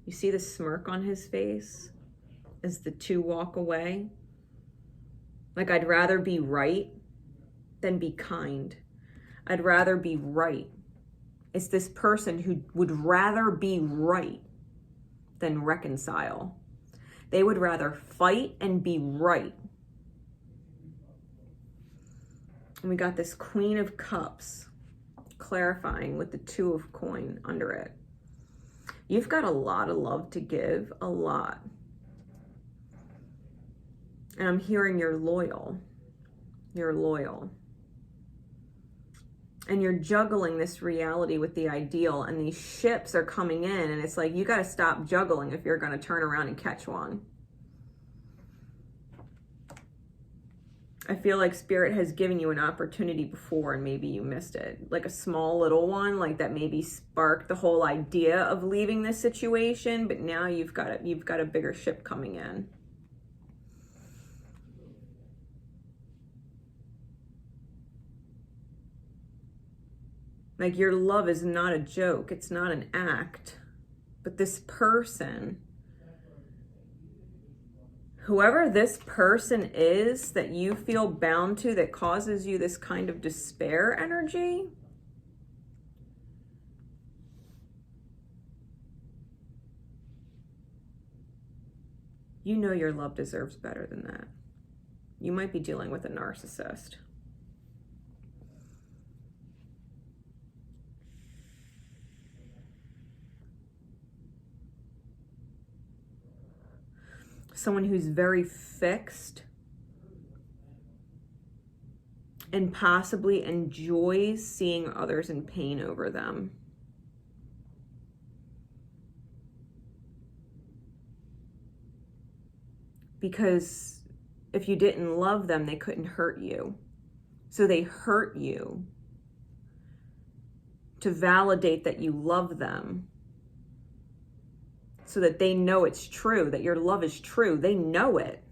A: You see the smirk on his face as the 2 walk away? Like, I'd rather be right than be kind. I'd rather be right. It's this person who would rather be right than reconcile. They would rather fight and be right. And we got this Queen of Cups clarifying with the 2 of Coin under it. You've got a lot of love to give, a lot. And I'm hearing you're loyal. You're loyal. And you're juggling this reality with the ideal, and these ships are coming in, and it's like, you got to stop juggling if you're going to turn around and catch one. I feel like Spirit has given you an opportunity before and maybe you missed it. Like a small little one, like that maybe sparked the whole idea of leaving this situation, but now you've got a bigger ship coming in. Like, your love is not a joke. It's not an act. But this person, whoever this person is that you feel bound to, that causes you this kind of despair energy, you know your love deserves better than that. You might be dealing with a narcissist. Someone who's very fixed and possibly enjoys seeing others in pain over them. Because if you didn't love them, they couldn't hurt you. So they hurt you to validate that you love them, so that they know it's true, that your love is true. They know it.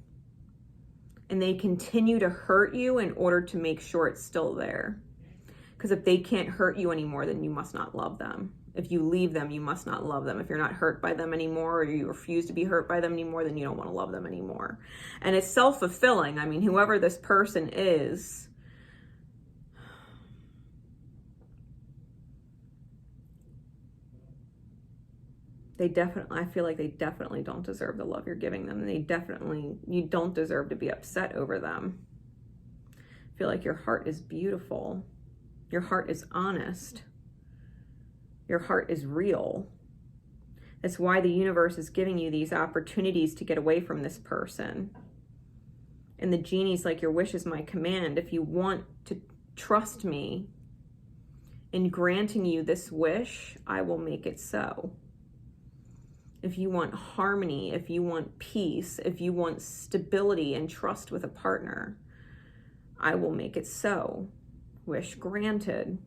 A: And they continue to hurt you in order to make sure it's still there. Because if they can't hurt you anymore, then you must not love them. If you leave them, you must not love them. If you're not hurt by them anymore, or you refuse to be hurt by them anymore, then you don't want to love them anymore. And it's self-fulfilling. I mean, whoever this person is, I feel like they definitely don't deserve the love you're giving them. You don't deserve to be upset over them. I feel like your heart is beautiful. Your heart is honest. Your heart is real. That's why the universe is giving you these opportunities to get away from this person. And the genie's like, your wish is my command. If you want to trust me in granting you this wish, I will make it so. If you want harmony, if you want peace, if you want stability and trust with a partner, I will make it so. Wish granted.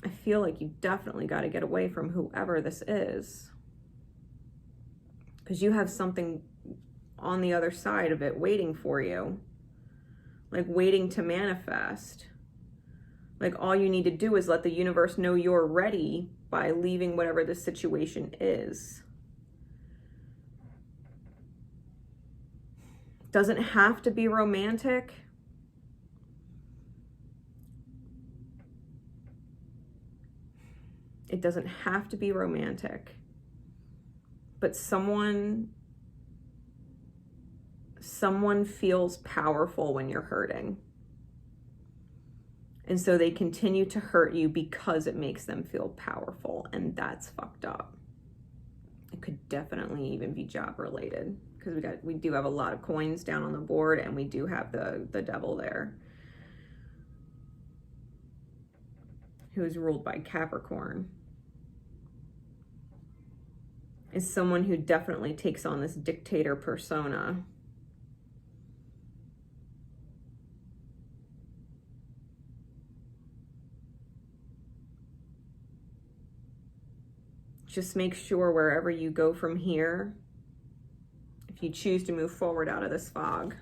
A: I feel like you definitely got to get away from whoever this is. Because you have something on the other side of it waiting for you. Like waiting to manifest. Like all you need to do is let the universe know you're ready by leaving whatever the situation is. Doesn't have to be romantic. It doesn't have to be romantic. But someone feels powerful when you're hurting. And so they continue to hurt you because it makes them feel powerful. And that's fucked up. It could definitely even be job related. Because we do have a lot of coins down on the board, and we do have the devil there. Who is ruled by Capricorn. Is someone who definitely takes on this dictator persona. just make sure wherever you go from here, if you choose to move forward out of this fog,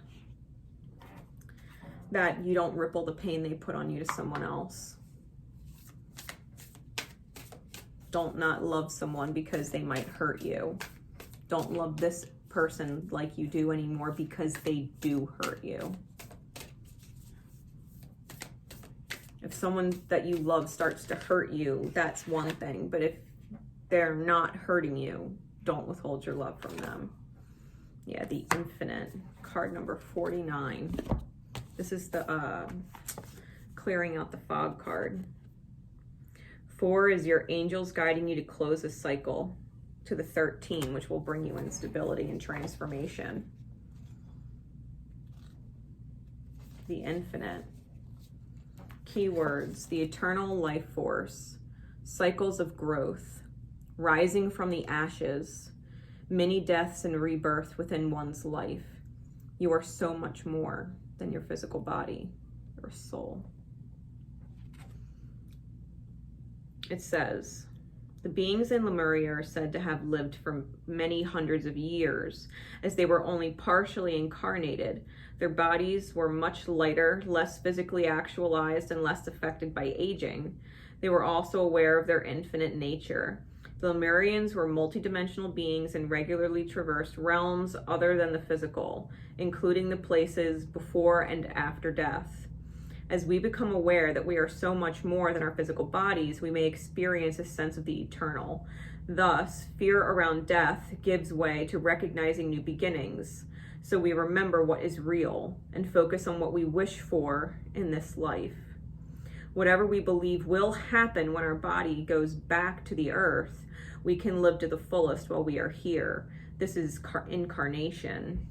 A: that you don't ripple the pain they put on you to someone else. Don't not love someone because they might hurt you. Don't love this person like you do anymore because they do hurt you. If someone that you love starts to hurt you, that's one thing. But if they're not hurting you, don't withhold your love from them. Yeah, the Infinite, card number 49. This is the clearing out the fog card. 4 is your angels guiding you to close a cycle to the 13, which will bring you instability and transformation. The Infinite. Keywords: the eternal life force, cycles of growth, rising from the ashes, many deaths and rebirth within one's life. You are so much more than your physical body or soul. It says, the beings in Lemuria are said to have lived for many hundreds of years, as they were only partially incarnated. Their bodies were much lighter, less physically actualized, and less affected by aging. They were also aware of their infinite nature. The Lemurians were multidimensional beings and regularly traversed realms other than the physical, including the places before and after death. As we become aware that we are so much more than our physical bodies, we may experience a sense of the eternal. Thus, fear around death gives way to recognizing new beginnings, so we remember what is real and focus on what we wish for in this life. Whatever we believe will happen when our body goes back to the earth, we can live to the fullest while we are here. This is incarnation.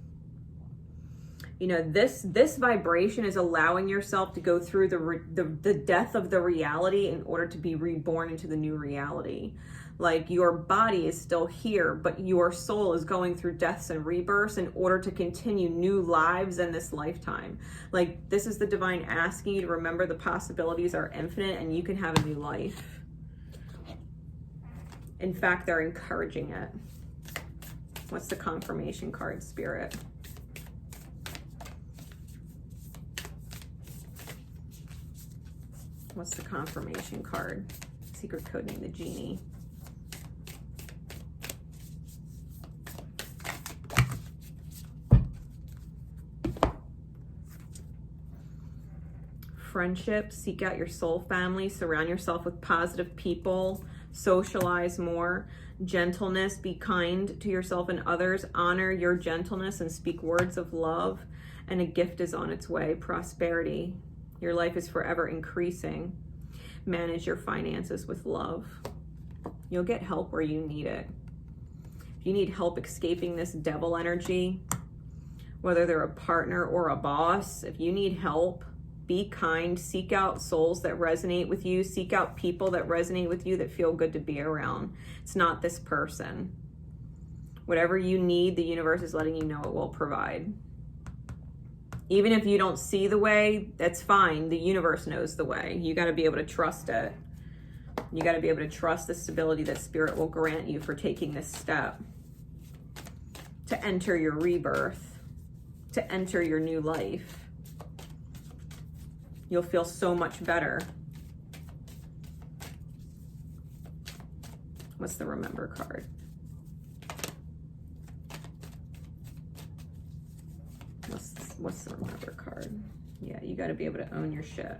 A: You know, this vibration is allowing yourself to go through the death of the reality in order to be reborn into the new reality. Like, your body is still here, but your soul is going through deaths and rebirths in order to continue new lives in this lifetime. Like, this is the divine asking you to remember the possibilities are infinite and you can have a new life. In fact, they're encouraging it. What's the confirmation card, Spirit? What's the confirmation card? Secret code name, the Genie. Friendship, seek out your soul family, surround yourself with positive people, socialize more. Gentleness, be kind to yourself and others, honor your gentleness and speak words of love. And a gift is on its way, prosperity. Your life is forever increasing. Manage your finances with love. You'll get help where you need it. If you need help escaping this devil energy, whether they're a partner or a boss, if you need help, be kind. Seek out souls that resonate with you. Seek out people that resonate with you that feel good to be around. It's not this person. Whatever you need, the universe is letting you know it will provide. Even if you don't see the way, that's fine. The universe knows the way. You got to be able to trust it. You got to be able to trust the stability that Spirit will grant you for taking this step to enter your rebirth, to enter your new life. You'll feel so much better. What's the Remember card? What's the Remember card? Yeah, you got to be able to own your shit.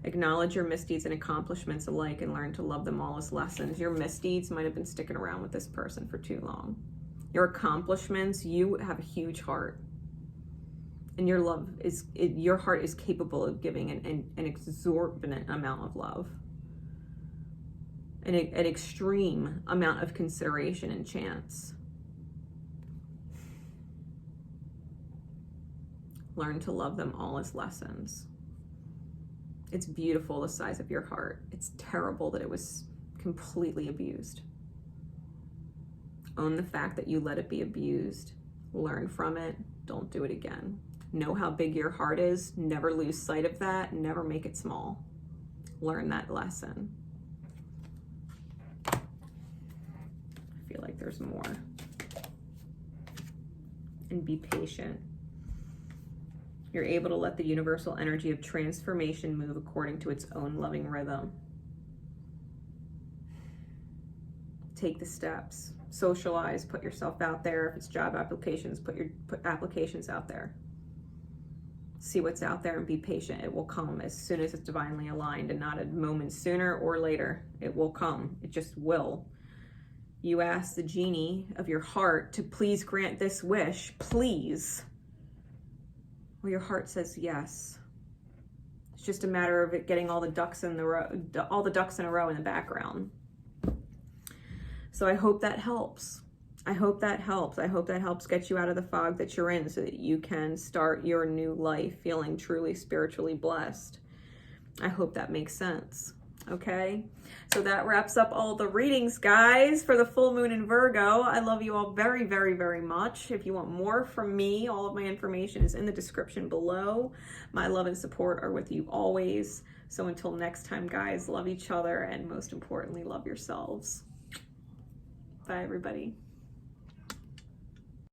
A: Acknowledge your misdeeds and accomplishments alike and learn to love them all as lessons. Your misdeeds might have been sticking around with this person for too long. Your accomplishments, you have a huge heart. And your love is, your heart is capable of giving an exorbitant amount of love. An extreme amount of consideration and chance. Learn to love them all as lessons. It's beautiful, the size of your heart. It's terrible that it was completely abused. Own the fact that you let it be abused. Learn from it. Don't do it again. Know how big your heart is. Never lose sight of that. Never make it small. Learn that lesson. feel like there's more. And be patient. You're able to let the universal energy of transformation move according to its own loving rhythm. Take the steps. Socialize, put yourself out there. If it's job applications, put applications out there. See what's out there and be patient. It will come as soon as it's divinely aligned, and not a moment sooner or later. It will come. It just will. You ask the genie of your heart to please grant this wish, please. Well, your heart says yes. It's just a matter of it getting all the ducks in a row in the background. So I hope that helps. I hope that helps. I hope that helps get you out of the fog that you're in so that you can start your new life feeling truly spiritually blessed. I hope that makes sense. Okay, so that wraps up all the readings, guys, for the full moon in Virgo. I love you all very, very, very much. If you want more from me, all of my information is in the description below. My love and support are with you always. So until next time, guys, love each other, and most importantly, love yourselves. Bye, everybody.